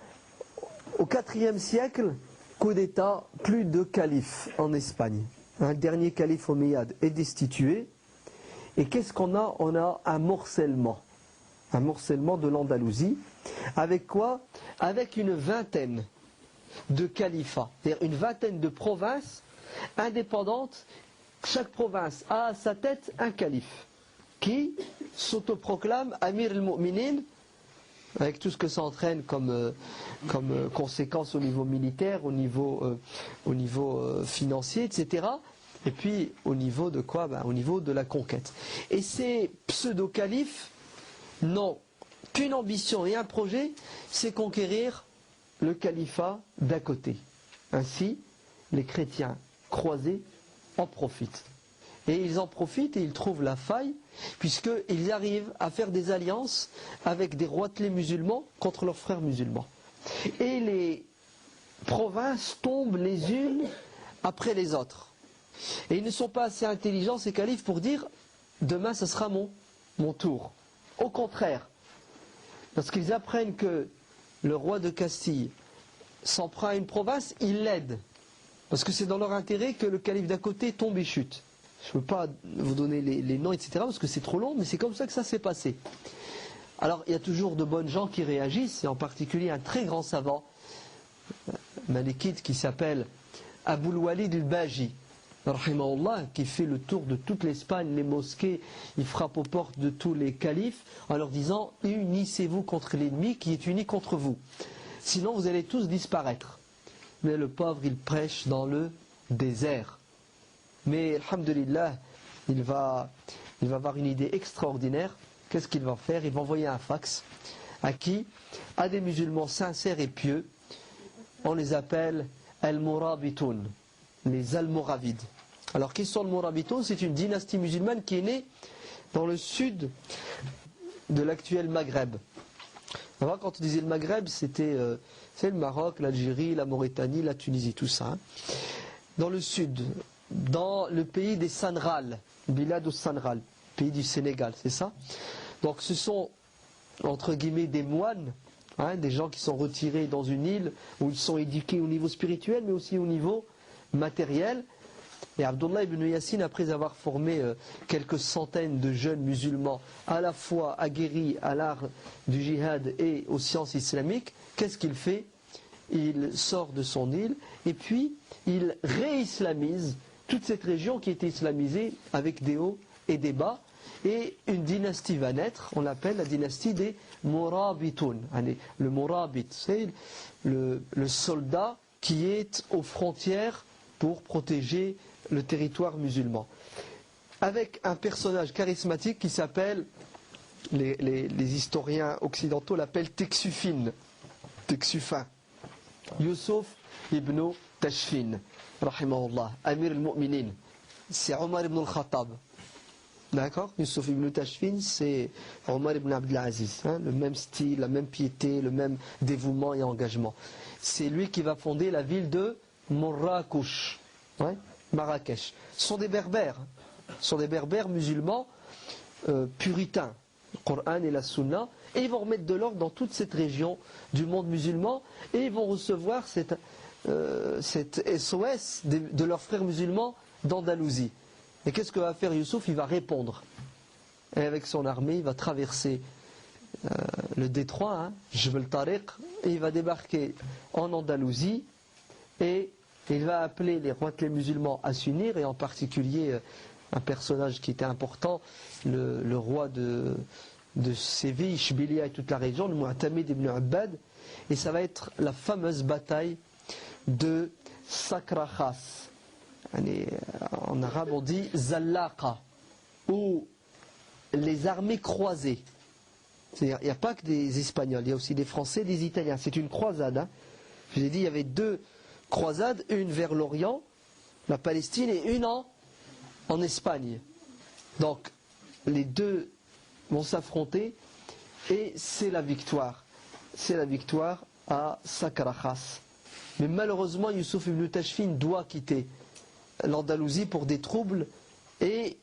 Au IVe siècle, coup d'État, plus de califes en Espagne. Un dernier calife omeyyade est destitué. Et qu'est-ce qu'on a? On a un morcellement de l'Andalousie. Avec quoi? Avec une vingtaine de califats, c'est-à-dire une vingtaine de provinces indépendantes. Chaque province a à sa tête un calife qui s'autoproclame Amir al-Mu'minin, avec tout ce que ça entraîne comme conséquence au niveau militaire, au niveau financier, etc. Et puis au niveau de quoi? Au niveau de la conquête. Et ces pseudo-califes n'ont qu'une ambition et un projet, c'est conquérir le califat d'à côté. Ainsi, les chrétiens croisés en profitent. Et ils en profitent et ils trouvent la faille, puisqu'ils arrivent à faire des alliances avec des roitelets musulmans contre leurs frères musulmans. Et les provinces tombent les unes après les autres. Et ils ne sont pas assez intelligents, ces califes, pour dire « demain, ce sera mon tour ». Au contraire, lorsqu'ils apprennent que le roi de Castille s'en prend à une province, ils l'aident. Parce que c'est dans leur intérêt que le calife d'à côté tombe et chute. Je ne peux pas vous donner les noms, etc., parce que c'est trop long, mais c'est comme ça que ça s'est passé. Alors, il y a toujours de bonnes gens qui réagissent, et en particulier un très grand savant, malikite, qui s'appelle Aboul Walid al-Baji, qui fait le tour de toute l'Espagne, les mosquées, il frappe aux portes de tous les califes, en leur disant « unissez-vous contre l'ennemi qui est uni contre vous, sinon vous allez tous disparaître ». Mais le pauvre, il prêche dans le désert. Mais, alhamdulillah, il va avoir une idée extraordinaire. Qu'est-ce qu'il va faire? Il va envoyer un fax. À qui? À des musulmans sincères et pieux. On les appelle Al-Murabitoun, les Almoravides. Alors, qui sont les Murabitoun? C'est une dynastie musulmane qui est née dans le sud de l'actuel Maghreb. Alors, quand on disait le Maghreb, c'est le Maroc, l'Algérie, la Mauritanie, la Tunisie, tout ça. Dans le sud, dans le pays des Sanral, Bilad ou Sanral, pays du Sénégal, c'est ça? Donc ce sont, entre guillemets, des moines, des gens qui sont retirés dans une île où ils sont éduqués au niveau spirituel, mais aussi au niveau matériel. Et Abdullah ibn Yassin, après avoir formé quelques centaines de jeunes musulmans, à la fois aguerris à l'art du djihad et aux sciences islamiques, qu'est-ce qu'il fait? Il sort de son île et puis il réislamise toute cette région qui était islamisée avec des hauts et des bas. Et une dynastie va naître, on l'appelle la dynastie des Murabitoun. Le Murabit, c'est le soldat qui est aux frontières pour protéger le territoire musulman. Avec un personnage charismatique qui s'appelle, les historiens occidentaux l'appellent Texufin, Youssouf ibn Tashfin, rahimahullah, Amir al-Mu'minin. C'est Omar ibn al-Khattab. D'accord? Youssouf ibn Tashfin, c'est Omar ibn Abdelaziz. Le même style, la même piété, le même dévouement et engagement. C'est lui qui va fonder la ville de Marrakech. Marrakech. Ce sont des berbères. Ce sont des berbères musulmans puritains. Le Coran et la Sunna. Et ils vont remettre de l'ordre dans toute cette région du monde musulman. Et ils vont recevoir cette SOS de leurs frères musulmans d'Andalousie. Et qu'est-ce que va faire Youssouf? Il va répondre. Et avec son armée, il va traverser le détroit, Jebel Tariq, et il va débarquer en Andalousie. Et il va appeler les roitelets musulmans à s'unir, et en particulier un personnage qui était important, le roi de Séville, Ishbilia et toute la région, le Mu'tamid ibn Abbad. et ça va être la fameuse bataille de Sakra Khas. En arabe on dit Zallaqa, où les armées croisées, c'est-à-dire il n'y a pas que des Espagnols, il y a aussi des Français, des Italiens, c'est une croisade. Hein. Je vous ai dit, il y avait deux croisades, une vers l'Orient, la Palestine, et une en Espagne. Donc les deux vont s'affronter et c'est la victoire. C'est la victoire à Sakra Khas. Mais malheureusement, Youssouf ibn Tashfin doit quitter l'Andalousie pour des troubles et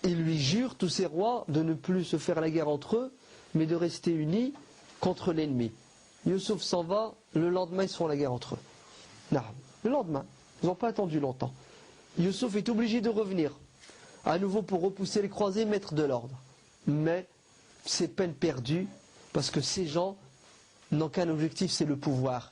il lui jure, tous ces rois, de ne plus se faire la guerre entre eux, mais de rester unis contre l'ennemi. Youssouf s'en va, le lendemain ils se font la guerre entre eux. Non, le lendemain, ils n'ont pas attendu longtemps. Youssouf est obligé de revenir, à nouveau pour repousser les croisés, mettre de l'ordre. Mais c'est peine perdue, parce que ces gens n'ont qu'un objectif, c'est le pouvoir.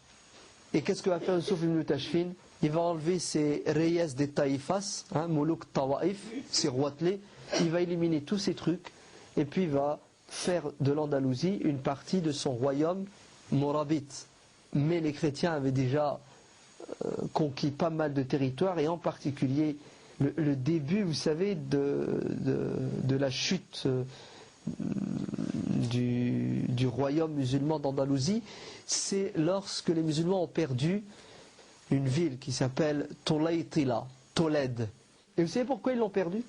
Et qu'est-ce que va faire Youssouf ibn Tashfin? Il va enlever ces reyes des taïfas, Moulouk Tawaïf, ces roitelets, il va éliminer tous ces trucs, et puis il va faire de l'Andalousie une partie de son royaume morabite. Mais les chrétiens avaient déjà conquis pas mal de territoires, et en particulier le début, vous savez, de la chute du royaume musulman d'Andalousie, c'est lorsque les musulmans ont perdu une ville qui s'appelle Tolaytila, Tolède. Et vous savez pourquoi ils l'ont perdu,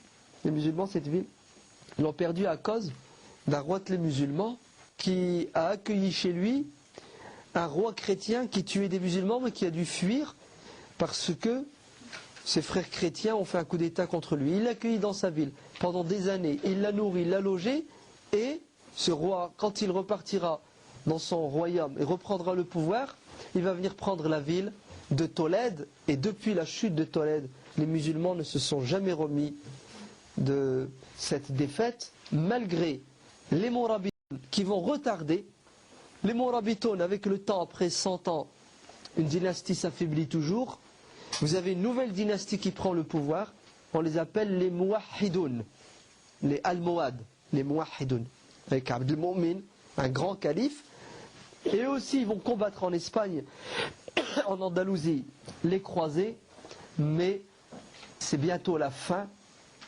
les musulmans, cette ville? Ils l'ont perdu à cause d'un roitelet musulman qui a accueilli chez lui un roi chrétien qui tuait des musulmans mais qui a dû fuir parce que ses frères chrétiens ont fait un coup d'état contre lui. Il l'a accueilli dans sa ville pendant des années, il l'a nourri, il l'a logé, et ce roi, quand il repartira dans son royaume et reprendra le pouvoir, il va venir prendre la ville de Tolède, et depuis la chute de Tolède, les musulmans ne se sont jamais remis de cette défaite, malgré les Mourabitoun qui vont retarder. Les Mourabitoun, avec le temps, après 100 ans, une dynastie s'affaiblit toujours. Vous avez une nouvelle dynastie qui prend le pouvoir, on les appelle les Mouahidoun, les Almohades, les Mouahidoun, avec Abd al-Mu'min, un grand calife. Et eux aussi, ils vont combattre en Espagne, en Andalousie, les croisés, mais c'est bientôt la fin,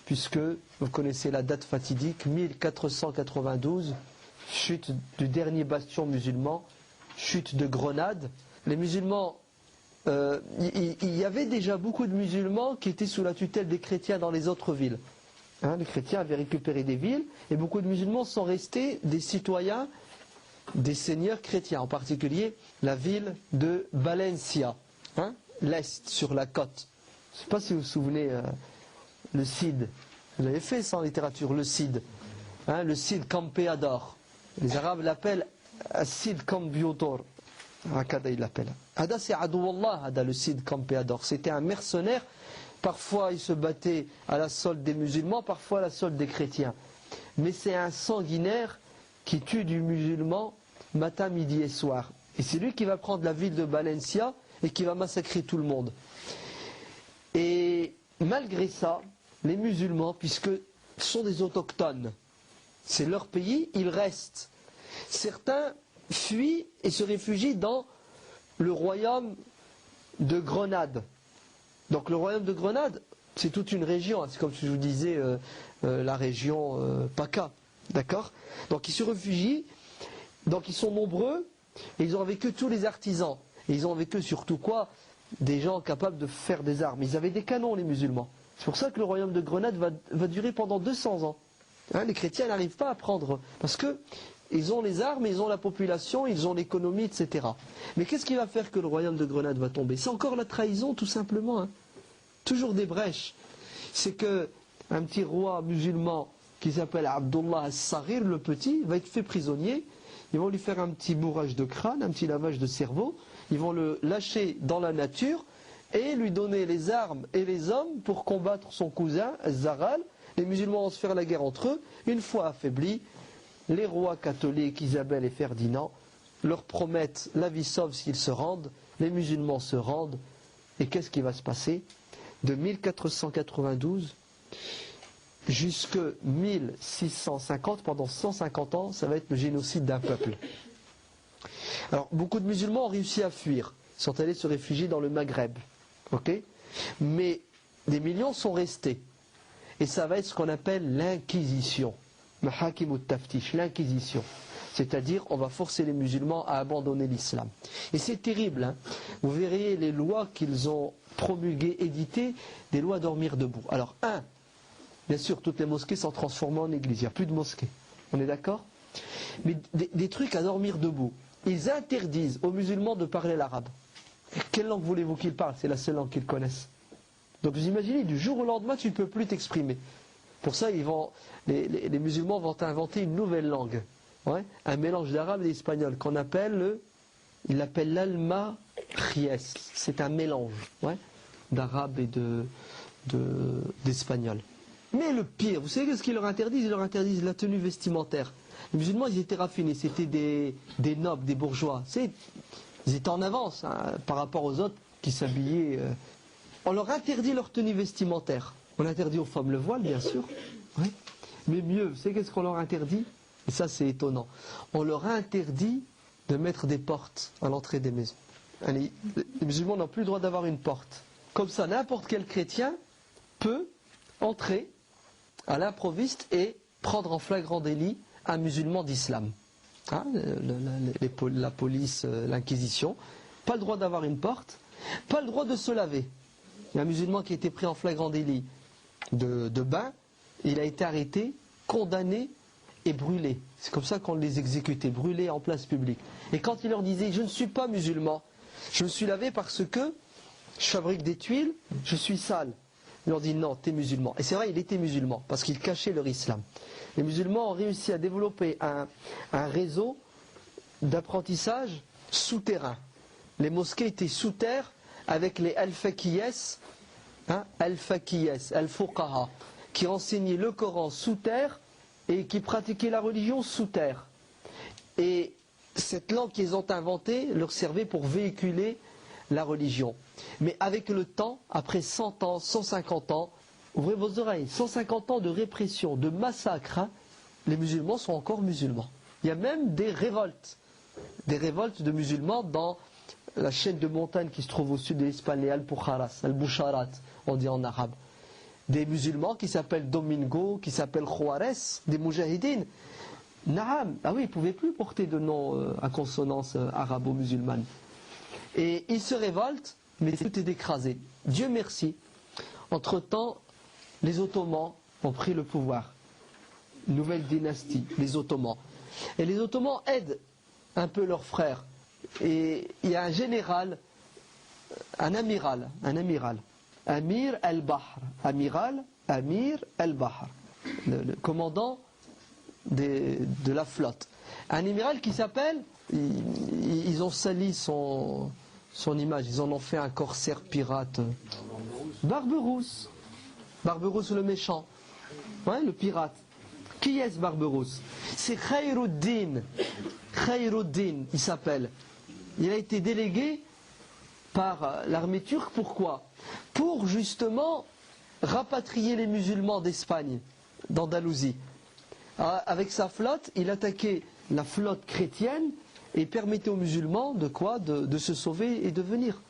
puisque vous connaissez la date fatidique, 1492, chute du dernier bastion musulman, chute de Grenade. Les musulmans, il y avait déjà beaucoup de musulmans qui étaient sous la tutelle des chrétiens dans les autres villes. Les chrétiens avaient récupéré des villes, et beaucoup de musulmans sont restés des citoyens, des seigneurs chrétiens, en particulier la ville de Valencia, l'Est, sur la côte. Je ne sais pas si vous vous souvenez, le Cid, vous l'avez fait ça en littérature, le Cid, le Cid Campeador. Les Arabes l'appellent Cid Campeador. Hakada, il l'appelle. Hada, c'est Adouallah, Hada, le Cid Campeador. C'était un mercenaire. Parfois, il se battait à la solde des musulmans, parfois à la solde des chrétiens. Mais c'est un sanguinaire qui tue du musulman matin, midi et soir. Et c'est lui qui va prendre la ville de Valencia et qui va massacrer tout le monde. Et malgré ça, les musulmans, puisque ce sont des autochtones, c'est leur pays, ils restent. Certains fuient et se réfugient dans le royaume de Grenade. Donc le royaume de Grenade, c'est toute une région, c'est comme si je vous disais la région PACA, d'accord? Donc ils se réfugient, donc ils sont nombreux, et ils ont avec eux tous les artisans. Et ils ont avec eux surtout quoi? Des gens capables de faire des armes. Ils avaient des canons, les musulmans. C'est pour ça que le royaume de Grenade va durer pendant 200 ans. Les chrétiens n'arrivent pas à prendre, parce que ils ont les armes, ils ont la population, ils ont l'économie, etc. Mais qu'est-ce qui va faire que le royaume de Grenade va tomber? C'est encore la trahison, tout simplement. Toujours des brèches. C'est que un petit roi musulman qui s'appelle Abdullah al-Saghir, le petit, va être fait prisonnier. Ils vont lui faire un petit bourrage de crâne, un petit lavage de cerveau. Ils vont le lâcher dans la nature et lui donner les armes et les hommes pour combattre son cousin, Zaghal. Les musulmans vont se faire la guerre entre eux. Une fois affaiblis, les rois catholiques, Isabelle et Ferdinand, leur promettent la vie sauve s'ils se rendent. Les musulmans se rendent. Et qu'est-ce qui va se passer? De 1492 jusque 1650, pendant 150 ans, ça va être le génocide d'un peuple. Alors, beaucoup de musulmans ont réussi à fuir. Ils sont allés se réfugier dans le Maghreb. Okay, mais des millions sont restés. Et ça va être ce qu'on appelle l'inquisition. Mahakim ut-taftish, l'inquisition. C'est-à-dire, on va forcer les musulmans à abandonner l'islam. Et c'est terrible, hein. Vous verrez les lois qu'ils ont promulguées, éditées, des lois à dormir debout. Alors, bien sûr, toutes les mosquées sont transformées en églises. Il n'y a plus de mosquées. On est d'accord? Mais des trucs à dormir debout. Ils interdisent aux musulmans de parler l'arabe. Quelle langue voulez-vous qu'ils parlent? C'est la seule langue qu'ils connaissent. Donc vous imaginez, du jour au lendemain, tu ne peux plus t'exprimer. Pour ça, les musulmans vont inventer une nouvelle langue. Ouais, un mélange d'arabe et d'espagnol qu'on appelle ils l'appellent l'alma-ries. C'est un mélange, ouais, d'arabe et d'espagnol. Mais le pire, vous savez ce qu'ils leur interdisent? Ils leur interdisent la tenue vestimentaire. Les musulmans, ils étaient raffinés, c'était des nobles, des bourgeois. Ils étaient en avance, hein, par rapport aux autres qui s'habillaient. On leur interdit leur tenue vestimentaire. On interdit aux femmes le voile, bien sûr. Ouais. Mais mieux, vous savez qu'est-ce qu'on leur interdit? Et ça, c'est étonnant. On leur a interdit de mettre des portes à l'entrée des maisons. Les musulmans n'ont plus le droit d'avoir une porte. Comme ça, n'importe quel chrétien peut entrer à l'improviste et prendre en flagrant délit un musulman d'islam. Hein, la police, l'inquisition. Pas le droit d'avoir une porte. Pas le droit de se laver. Il y a un musulman qui a été pris en flagrant délit de bain. Il a été arrêté, condamné et brûlé. C'est comme ça qu'on les exécutait, brûlés en place publique. Et quand il leur disait, je ne suis pas musulman, je me suis lavé parce que je fabrique des tuiles, je suis sale. Il leur dit, non, tu es musulman. Et c'est vrai, il était musulman, parce qu'il cachait leur islam. Les musulmans ont réussi à développer un réseau d'apprentissage souterrain. Les mosquées étaient sous terre avec les al-Faqiyes, al-Fuqaha, qui enseignaient le Coran sous terre et qui pratiquaient la religion sous terre. Et cette langue qu'ils ont inventée leur servait pour véhiculer la religion. Mais avec le temps, après 100 ans, 150 ans, ouvrez vos oreilles, 150 ans de répression, de massacre, les musulmans sont encore musulmans. Il y a même des révoltes de musulmans dans la chaîne de montagnes qui se trouve au sud de l'Espagne, les Al-Bukharas, Al-Busharat, on dit en arabe. Des musulmans qui s'appellent Domingo, qui s'appellent Juarez, des Moujahidines. Naam, ah oui, ils ne pouvaient plus porter de nom à consonance arabo-musulmane. Et ils se révoltent, mais tout est écrasé. Dieu merci. Entre-temps, les Ottomans ont pris le pouvoir. Nouvelle dynastie, les Ottomans. Et les Ottomans aident un peu leurs frères. Et il y a un général, un amiral, Amir al-Bahr, Amir al-Bahr, le commandant de la flotte. Un amiral qui s'appelle, ils ont sali son image, ils en ont fait un corsaire pirate. Barberousse. Barberousse le méchant, ouais, le pirate. Qui est ce Barberousse? C'est Khayruddin. Khayruddin, il s'appelle. Il a été délégué par l'armée turque, pourquoi? Pour justement rapatrier les musulmans d'Espagne, d'Andalousie. Avec sa flotte, il attaquait la flotte chrétienne et permettait aux musulmans de quoi? De se sauver et de venir.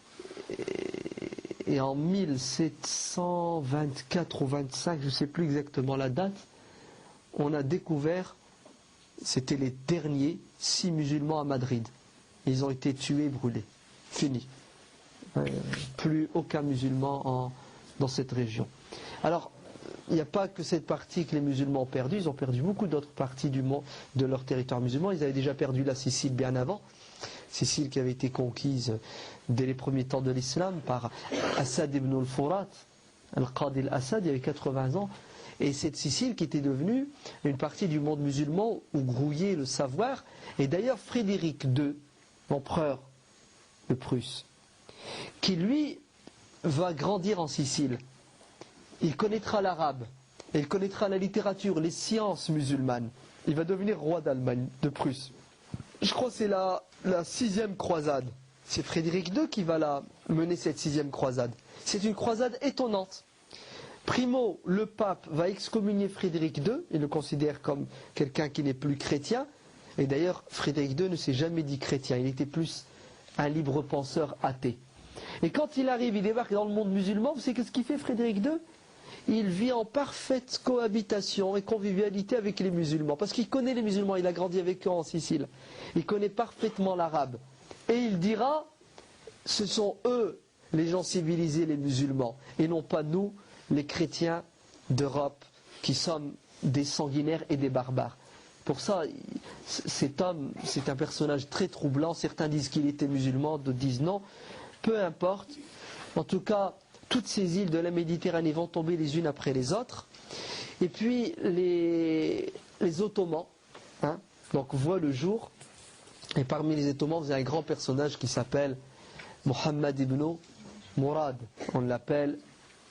Et en 1724 ou 25, je ne sais plus exactement la date, on a découvert, c'était les derniers 6 musulmans à Madrid. Ils ont été tués, brûlés. Fini. Plus aucun musulman dans cette région. Alors, il n'y a pas que cette partie que les musulmans ont perdue, ils ont perdu beaucoup d'autres parties du monde, de leur territoire musulman. Ils avaient déjà perdu la Sicile bien avant. Sicile qui avait été conquise dès les premiers temps de l'islam par Assad ibn al-Furat, Al-Qadi al-Assad, il y avait 80 ans. Et cette Sicile qui était devenue une partie du monde musulman où grouillait le savoir. Et d'ailleurs, Frédéric II, l'empereur de Prusse, qui lui va grandir en Sicile. Il connaîtra l'arabe, il connaîtra la littérature, les sciences musulmanes. Il va devenir roi d'Allemagne, de Prusse. Je crois que c'est la 6e croisade. C'est Frédéric II qui va mener cette 6e croisade. C'est une croisade étonnante. Primo, le pape va excommunier Frédéric II, il le considère comme quelqu'un qui n'est plus chrétien, Et d'ailleurs, Frédéric II ne s'est jamais dit chrétien, il était plus un libre penseur athée. Et quand il arrive, il débarque dans le monde musulman, vous savez qu'est-ce qu'il fait Frédéric II? Il vit en parfaite cohabitation et convivialité avec les musulmans, parce qu'il connaît les musulmans, il a grandi avec eux en Sicile, il connaît parfaitement l'arabe. Et il dira, ce sont eux les gens civilisés, les musulmans, et non pas nous, les chrétiens d'Europe, qui sommes des sanguinaires et des barbares. Pour ça, cet homme, c'est un personnage très troublant. Certains disent qu'il était musulman, d'autres disent non. Peu importe. En tout cas, toutes ces îles de la Méditerranée vont tomber les unes après les autres. Et puis, les Ottomans, donc voient le jour. Et parmi les Ottomans, vous avez un grand personnage qui s'appelle Mohammed ibn Murad. On l'appelle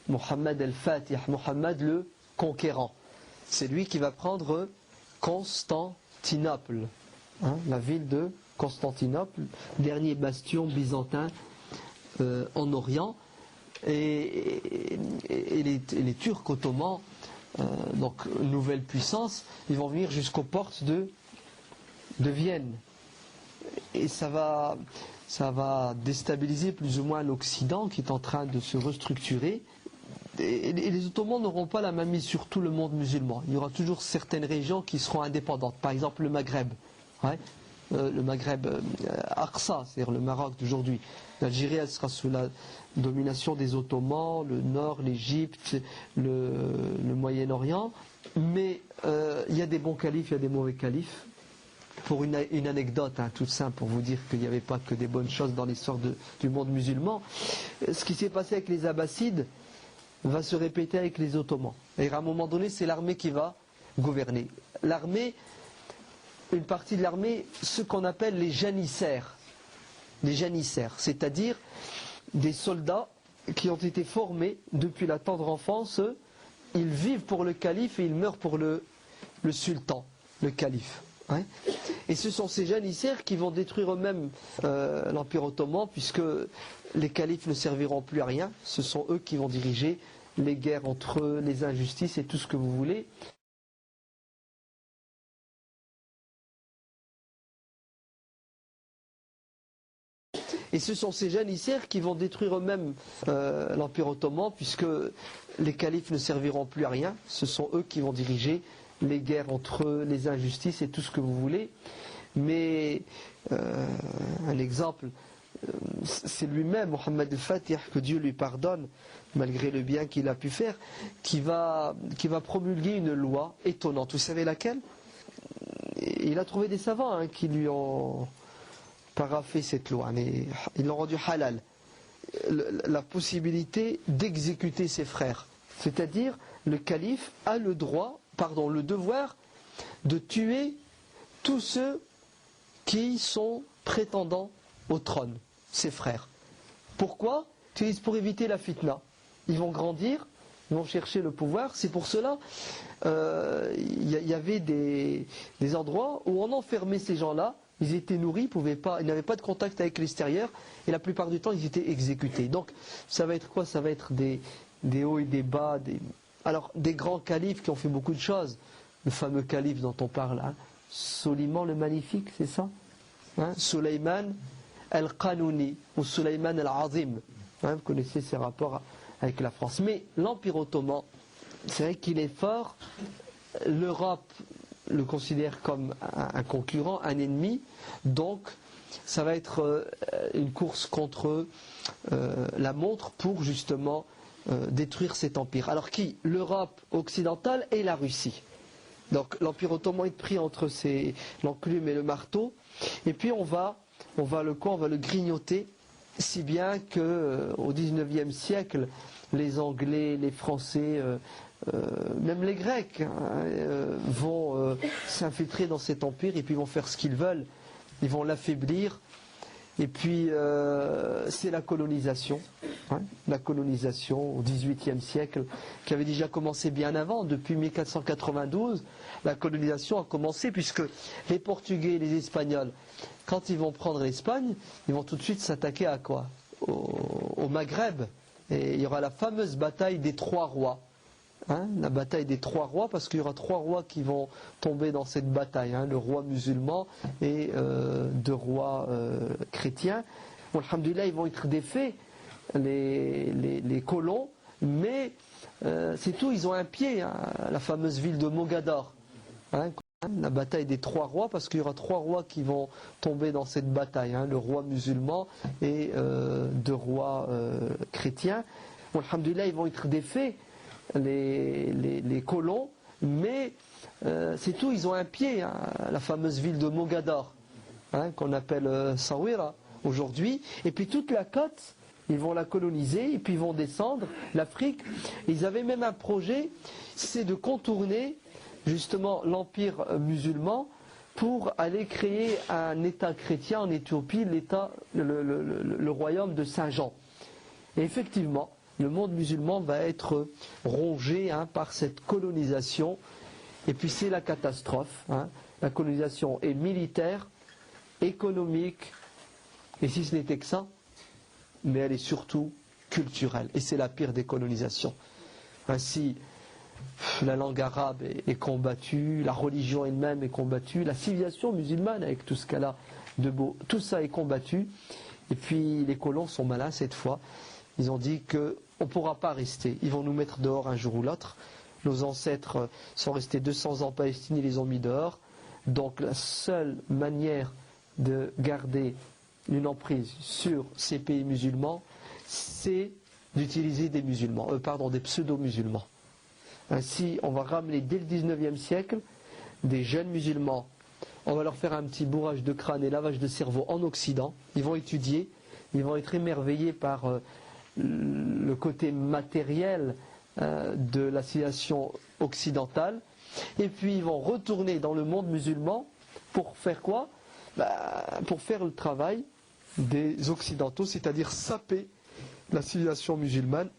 Mohammed el-Fatih, Mohammed le conquérant. C'est lui qui va prendre Constantinople, la ville de Constantinople, dernier bastion byzantin en Orient. Et les Turcs ottomans, donc nouvelle puissance, ils vont venir jusqu'aux portes de Vienne. Et ça va déstabiliser plus ou moins l'Occident qui est en train de se restructurer. Et les Ottomans n'auront pas la main mise sur tout le monde musulman. Il y aura toujours certaines régions qui seront indépendantes. Par exemple le Maghreb. Le Maghreb Aqsa, c'est-à-dire le Maroc d'aujourd'hui. L'Algérie, elle sera sous la domination des Ottomans, le Nord, l'Égypte, le Moyen-Orient. Mais il y a des bons califes, il y a des mauvais califes. Pour une anecdote toute simple, pour vous dire qu'il n'y avait pas que des bonnes choses dans l'histoire du monde musulman, ce qui s'est passé avec les Abbassides va se répéter avec les Ottomans. Et à un moment donné, c'est l'armée qui va gouverner. L'armée, une partie de l'armée, ce qu'on appelle les janissaires. Les janissaires, c'est-à-dire des soldats qui ont été formés depuis la tendre enfance. Ils vivent pour le calife et ils meurent pour le sultan, le calife. Et ce sont ces janissaires qui vont détruire eux-mêmes l'Empire ottoman, puisque les califes ne serviront plus à rien. Ce sont eux qui vont diriger les guerres entre eux, les injustices et tout ce que vous voulez. Et ce sont ces janissaires qui vont détruire eux-mêmes l'Empire ottoman, puisque les califes ne serviront plus à rien. Ce sont eux qui vont diriger les guerres entre eux, les injustices et tout ce que vous voulez. Mais un exemple, c'est lui-même, Mohammed el-Fatih, que Dieu lui pardonne, malgré le bien qu'il a pu faire, qui va promulguer une loi étonnante. Vous savez laquelle? Il a trouvé des savants qui lui ont paraphé cette loi. Ils l'ont rendu halal. La possibilité d'exécuter ses frères. C'est-à-dire, le calife a le devoir de tuer tous ceux qui sont prétendants au trône, ses frères. Pourquoi? C'est pour éviter la fitna. Ils vont grandir, ils vont chercher le pouvoir. C'est pour cela il y avait des endroits où on enfermait ces gens-là. Ils étaient nourris, ils n'avaient pas de contact avec l'extérieur, et la plupart du temps ils étaient exécutés. Donc ça va être quoi? Ça va être des hauts et des bas, alors des grands califes qui ont fait beaucoup de choses. Le fameux calife dont on parle, Soliman le Magnifique, c'est ça, Sulayman al-Qanouni ou Sulayman al-Azim. Vous connaissez ses rapports avec la France. Mais l'Empire ottoman, c'est vrai qu'il est fort. L'Europe le considère comme un concurrent, un ennemi. Donc ça va être une course contre la montre pour justement détruire cet empire. Alors qui? L'Europe occidentale et la Russie. Donc l'Empire ottoman est pris entre l'enclume et le marteau. Et puis on va le grignoter, si bien qu'au XIXe siècle, les Anglais, les Français, même les Grecs vont s'infiltrer dans cet empire et puis vont faire ce qu'ils veulent. Ils vont l'affaiblir. Et puis c'est la colonisation. La colonisation au XVIIIe siècle, qui avait déjà commencé bien avant, depuis 1492. La colonisation a commencé puisque les Portugais et les Espagnols, quand ils vont prendre l'Espagne, ils vont tout de suite s'attaquer à quoi? Au Maghreb. Et il y aura la fameuse bataille des Trois Rois. la bataille des 3 rois, parce qu'il y aura 3 rois qui vont tomber dans cette bataille, le roi musulman et 2 rois chrétiens. Bon, alhamdoulilah, ils vont être défaits, les colons, mais c'est tout, ils ont un pied, la fameuse ville de Mogador. La bataille des 3 rois, parce qu'il y aura 3 rois qui vont tomber dans cette bataille, le roi musulman et 2 rois chrétiens. Bon, alhamdoulilah, ils vont être défaits, les colons, mais c'est tout, ils ont un pied, la fameuse ville de Mogador, qu'on appelle Sawira aujourd'hui, et puis toute la côte, ils vont la coloniser, et puis ils vont descendre l'Afrique. Ils avaient même un projet, c'est de contourner justement l'empire musulman pour aller créer un État chrétien en Éthiopie, le royaume de Saint-Jean. Et effectivement, le monde musulman va être rongé par cette colonisation, et puis c'est la catastrophe. La colonisation est militaire, économique, et si ce n'était que ça, mais elle est surtout culturelle, et c'est la pire des colonisations. Ainsi, la langue arabe est combattue, la religion elle-même est combattue, la civilisation musulmane avec tout ce qu'elle a de beau, tout ça est combattu. Et puis les colons sont malins cette fois. Ils ont dit qu'on ne pourra pas rester, ils vont nous mettre dehors un jour ou l'autre. Nos ancêtres sont restés 200 ans en Palestine, ils les ont mis dehors. Donc la seule manière de garder une emprise sur ces pays musulmans, c'est d'utiliser des des pseudo-musulmans. Ainsi, on va ramener dès le 19e siècle des jeunes musulmans. On va leur faire un petit bourrage de crâne et lavage de cerveau en Occident. Ils vont étudier, ils vont être émerveillés par le côté matériel de la civilisation occidentale. Et puis ils vont retourner dans le monde musulman pour faire quoi ? Pour faire le travail des Occidentaux, c'est-à-dire saper la civilisation musulmane,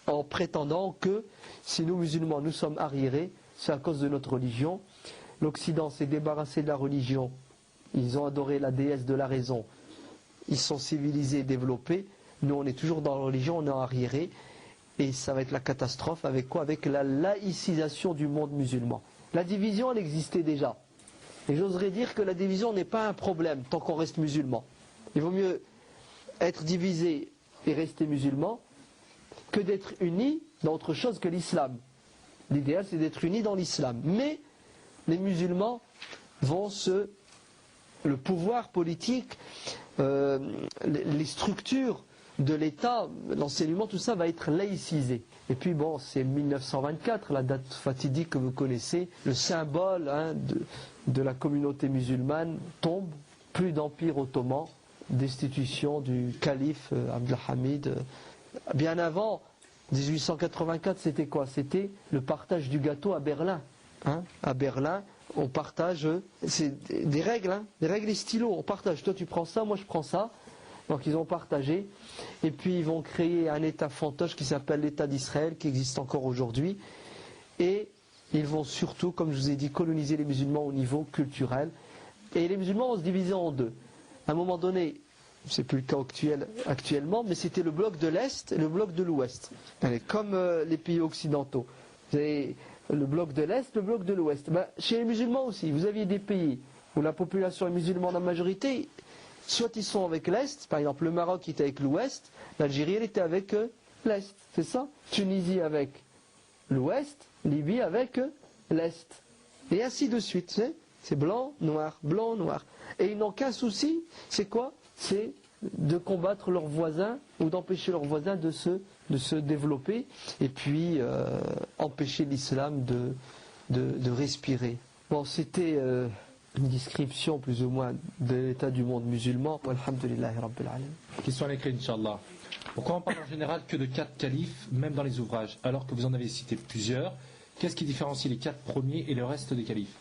en prétendant que si nous musulmans nous sommes arriérés, c'est à cause de notre religion. L'Occident s'est débarrassé de la religion, ils ont adoré la déesse de la raison, ils sont civilisés, développés. Nous on est toujours dans la religion, on est arriérés, et ça va être la catastrophe. Avec quoi ? Avec la laïcisation du monde musulman. La division elle existait déjà, et j'oserais dire que la division n'est pas un problème tant qu'on reste musulman. Il vaut mieux être divisé et rester musulman que d'être unis dans autre chose que l'islam. L'idéal c'est d'être unis dans l'islam. Mais les musulmans vont le pouvoir politique, les structures de l'État, l'enseignement, tout ça va être laïcisé. Et puis bon, c'est 1924, la date fatidique que vous connaissez, le symbole de la communauté musulmane tombe, plus d'empire ottoman, destitution du calife Abdelhamid. Bien avant, 1884, c'était quoi ? C'était le partage du gâteau à Berlin. À Berlin, on partage, c'est des règles, des règles et stylos. On partage, toi tu prends ça, moi je prends ça. Donc ils ont partagé. Et puis ils vont créer un État fantoche qui s'appelle l'État d'Israël, qui existe encore aujourd'hui. Et ils vont surtout, comme je vous ai dit, coloniser les musulmans au niveau culturel. Et les musulmans vont se diviser en deux. À un moment donné, c'est plus le cas actuellement, mais c'était le bloc de l'Est et le bloc de l'Ouest. Comme les pays occidentaux. Vous avez le bloc de l'Est, le bloc de l'Ouest. Chez les musulmans aussi, vous aviez des pays où la population est musulmane en majorité, soit ils sont avec l'Est, par exemple le Maroc était avec l'Ouest, l'Algérie elle était avec l'Est, c'est ça ? Tunisie avec l'Ouest, Libye avec l'Est. Et ainsi de suite, c'est blanc, noir, blanc, noir. Et ils n'ont qu'un souci, c'est quoi ? C'est de combattre leurs voisins ou d'empêcher leurs voisins de se développer et puis empêcher l'islam de respirer. Bon, c'était une description plus ou moins de l'état du monde musulman. Alhamdulillahi Rabbil Alamin. Question à l'écrit, Inch'Allah. Pourquoi on parle en général que de 4 califes, même dans les ouvrages, alors que vous en avez cité plusieurs ? Qu'est-ce qui différencie les 4 premiers et le reste des califes ?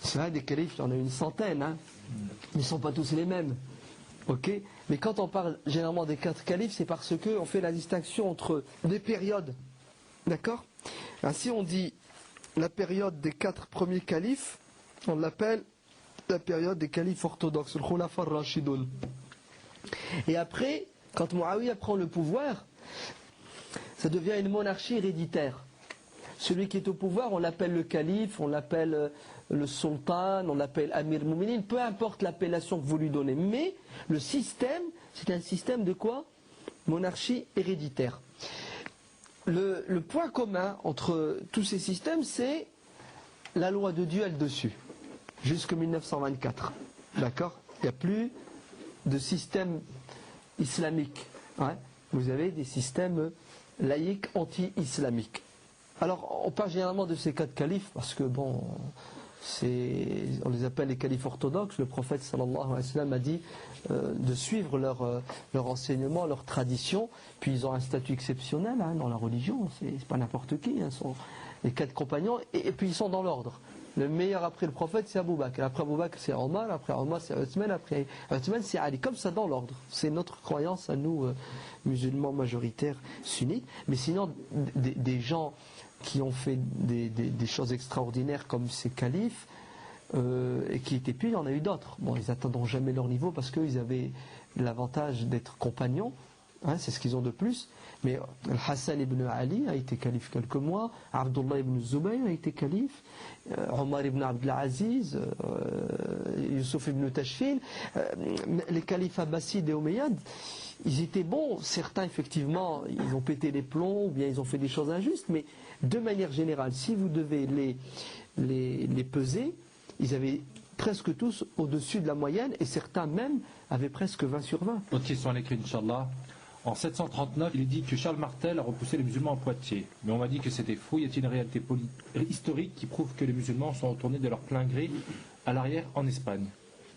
C'est vrai, des califes, il y en a une centaine. Ils ne sont pas tous les mêmes. Ok, mais quand on parle généralement des 4 califes, c'est parce qu'on fait la distinction entre des périodes. D'accord ? Ainsi, on dit la période des 4 premiers califes, on l'appelle la période des califes orthodoxes, le Khulafa ar-Rashidoun. Et après, quand Muawiyah prend le pouvoir, ça devient une monarchie héréditaire. celui qui est au pouvoir, on l'appelle le calife, on l'appelle le sultan, on l'appelle Amir Mouminin, peu importe l'appellation que vous lui donnez. Mais le système, c'est un système de quoi? Monarchie héréditaire. Le point commun entre tous ces systèmes, c'est la loi de Dieu dessus, jusqu'en 1924. D'accord? Il n'y a plus de système islamique. Hein? Vous avez des systèmes laïques anti-islamiques. Alors, on parle généralement de ces quatre califes parce que, bon, on les appelle les califes orthodoxes. Le prophète sallallahu alayhi wa sallam a dit de suivre leur enseignement, leur tradition. Puis ils ont un statut exceptionnel dans la religion. C'est pas n'importe qui. Hein, sont les quatre compagnons. Et puis ils sont dans l'ordre. Le meilleur après le prophète, c'est Abu Bakr. Après Abu Bakr, c'est Omar. Après Omar, c'est Uthman. Après Uthman, c'est Ali. Comme ça, dans l'ordre. C'est notre croyance à nous, musulmans majoritaires sunnites. Mais sinon, des gens qui ont fait des choses extraordinaires comme ces califes, et qui étaient pires, il y en a eu d'autres. Bon, ils n'atteindront jamais leur niveau parce qu'ils avaient l'avantage d'être compagnons. Hein, c'est ce qu'ils ont de plus. Mais Hassan ibn Ali a été calife quelques mois, Abdullah ibn Zubayr a été calife, Omar ibn Abdelaziz, Yusuf ibn Tashfin, les califes abbassides et omeyyades, ils étaient bons. Certains, effectivement, ils ont pété les plombs, ou bien ils ont fait des choses injustes, mais de manière générale, si vous devez les peser, ils avaient presque tous au-dessus de la moyenne, et certains même avaient presque 20 sur 20. Autre question à l'écrit, Inch'Allah. En 739, il est dit que Charles Martel a repoussé les musulmans en Poitiers. Mais on m'a dit que c'était faux. Y a-t-il une réalité historique qui prouve que les musulmans sont retournés de leur plein gré à l'arrière en Espagne?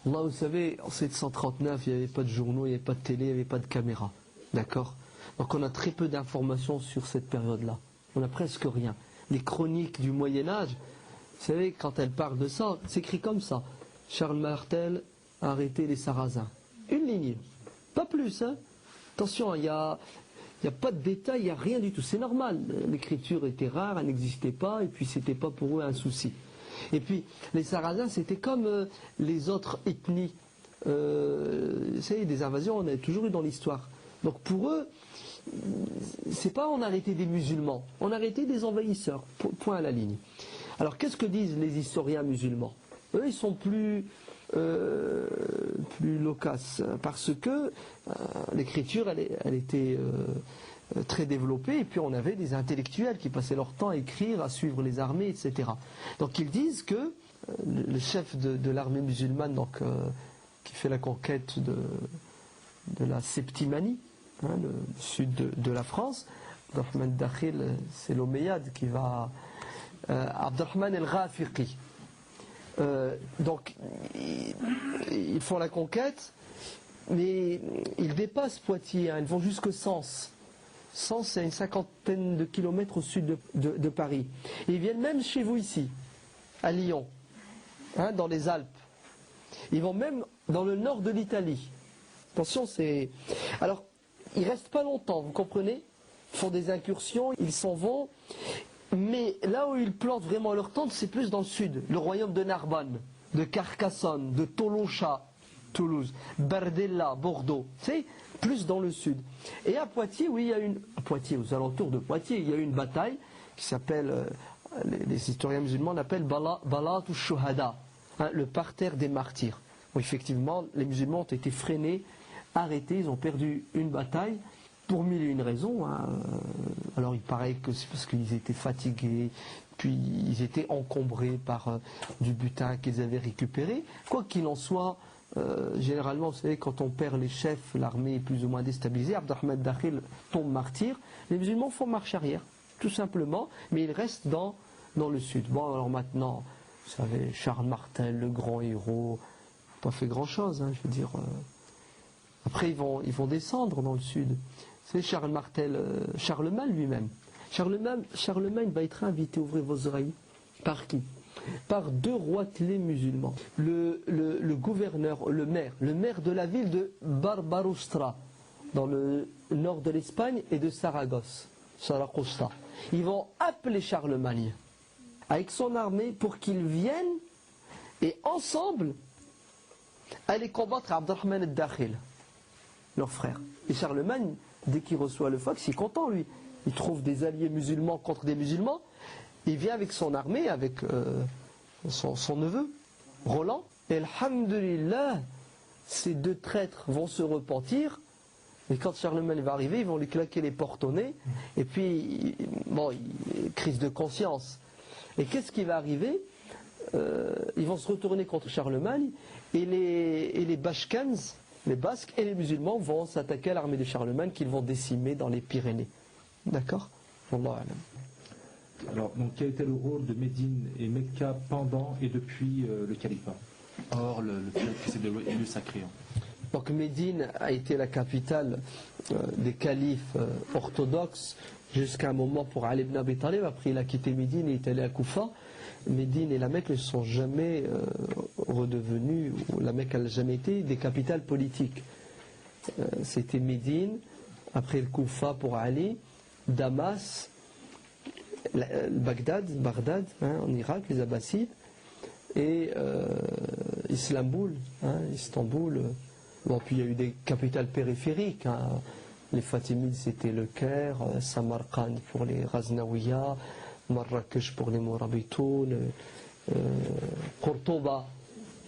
Là, vous savez, en 739, il n'y avait pas de journaux, il n'y avait pas de télé, il n'y avait pas de caméra. D'accord? Donc on a très peu d'informations sur cette période-là. On n'a presque rien. Les chroniques du Moyen-Âge, vous savez, quand elles parlent de ça, c'est écrit comme ça. Charles Martel a arrêté les Sarrasins. Une ligne. Pas plus, hein? Attention, il n'y a pas de détails, il n'y a rien du tout. C'est normal. L'écriture était rare, elle n'existait pas, et puis c'était pas pour eux un souci. Et puis, les Sarrasins, c'était comme les autres ethnies. Vous savez, des invasions, on a toujours eu dans l'histoire. Donc pour eux, c'est pas on a arrêté des musulmans, on a arrêté des envahisseurs. Point à la ligne. Alors qu'est-ce que disent les historiens musulmans? Eux, ils sont plus loquaces, parce que l'écriture, elle était très développée, et puis on avait des intellectuels qui passaient leur temps à écrire, à suivre les armées, etc. Donc ils disent que le chef de l'armée musulmane, donc, qui fait la conquête de la Septimanie, hein, le sud de la France, Abdurrahman Dakhil, c'est l'Omeyyade qui va... Abdurrahman el-Ghafiqi. Donc, ils font la conquête, mais ils dépassent Poitiers, hein, ils vont jusque Sens. Sens, c'est une 50aine de kilomètres au sud de Paris. Et ils viennent même chez vous ici, à Lyon, hein, dans les Alpes. Ils vont même dans le nord de l'Italie. Attention, c'est... Alors, ils restent pas longtemps, vous comprenez? Ils font des incursions, ils s'en vont... Mais là où ils plantent vraiment leur tente, c'est plus dans le sud. Le royaume de Narbonne, de Carcassonne, de Tolocha, Toulouse, Bardella, Bordeaux. C'est plus dans le sud. Et à Poitiers, oui, il y a à Poitiers, aux alentours de Poitiers, il y a eu une bataille qui s'appelle, les historiens musulmans l'appellent Balat ou Shuhada, hein, le parterre des martyrs. Où effectivement, les musulmans ont été freinés, arrêtés, ils ont perdu une bataille. Pour mille et une raisons. Hein. Alors il paraît que c'est parce qu'ils étaient fatigués, puis ils étaient encombrés par du butin qu'ils avaient récupéré. Quoi qu'il en soit, généralement, vous savez, quand on perd les chefs, l'armée est plus ou moins déstabilisée. Abdurrahman Dakhil tombe martyr. Les musulmans font marche arrière, tout simplement, mais ils restent dans le sud. Bon, alors maintenant, vous savez, Charles Martel, le grand héros, pas fait grand-chose, hein, je veux dire... Après, ils vont descendre dans le sud. C'est Charles Martel, Charlemagne lui-même. Charlemagne va être invité, ouvrez vos oreilles. Par qui? Par deux roitelets musulmans. Le gouverneur, le maire de la ville de Barbaroustra, dans le nord de l'Espagne, et de Saragosse, Saragossa. Ils vont appeler Charlemagne avec son armée pour qu'il vienne et ensemble aller combattre Abdurrahman el-Dakhil, leur frère. Et Charlemagne, dès qu'il reçoit le Fox, il est content, lui. Il trouve des alliés musulmans contre des musulmans. il vient avec son armée, avec son neveu, Roland, et alhamdulillah, ces deux traîtres vont se repentir, et quand Charlemagne va arriver, ils vont lui claquer les portes au nez, et puis, bon, crise de conscience. Et qu'est-ce qui va arriver? Ils vont se retourner contre Charlemagne, et les Bashkans, les Basques et les musulmans vont s'attaquer à l'armée de Charlemagne qu'ils vont décimer dans les Pyrénées. D'accord? Wallahu a'lam. Alors, donc, quel était le rôle de Médine et Mecca pendant et depuis le califat? Or, le fait que c'est des lieux sacrés. Donc Médine a été la capitale des califes orthodoxes jusqu'à un moment pour Ali ibn Abi Talib. Après il a quitté Médine et est allé à Koufa. Médine et la Mecque ne sont jamais redevenues, ou la Mecque n'a jamais été des capitales politiques. C'était Médine, après le Koufa pour Ali, Damas, Bagdad en Irak, les Abbassides, et Istanbul. Bon, puis il y a eu des capitales périphériques. Les Fatimides c'était le Caire, Samarkand pour les Ghaznaouiyas, Marrakech pour les Morabitoun, Cordoba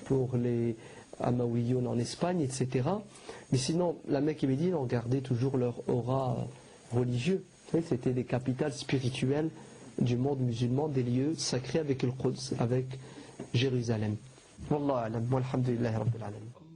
pour les Amawiyoun en Espagne, etc. Mais sinon, la Mecque et Médine ont gardé toujours leur aura religieux. C'était des capitales spirituelles du monde musulman, des lieux sacrés avec le Quds, avec Jérusalem. Wallahu a'lam, walhamdulillahi rabbil alamin.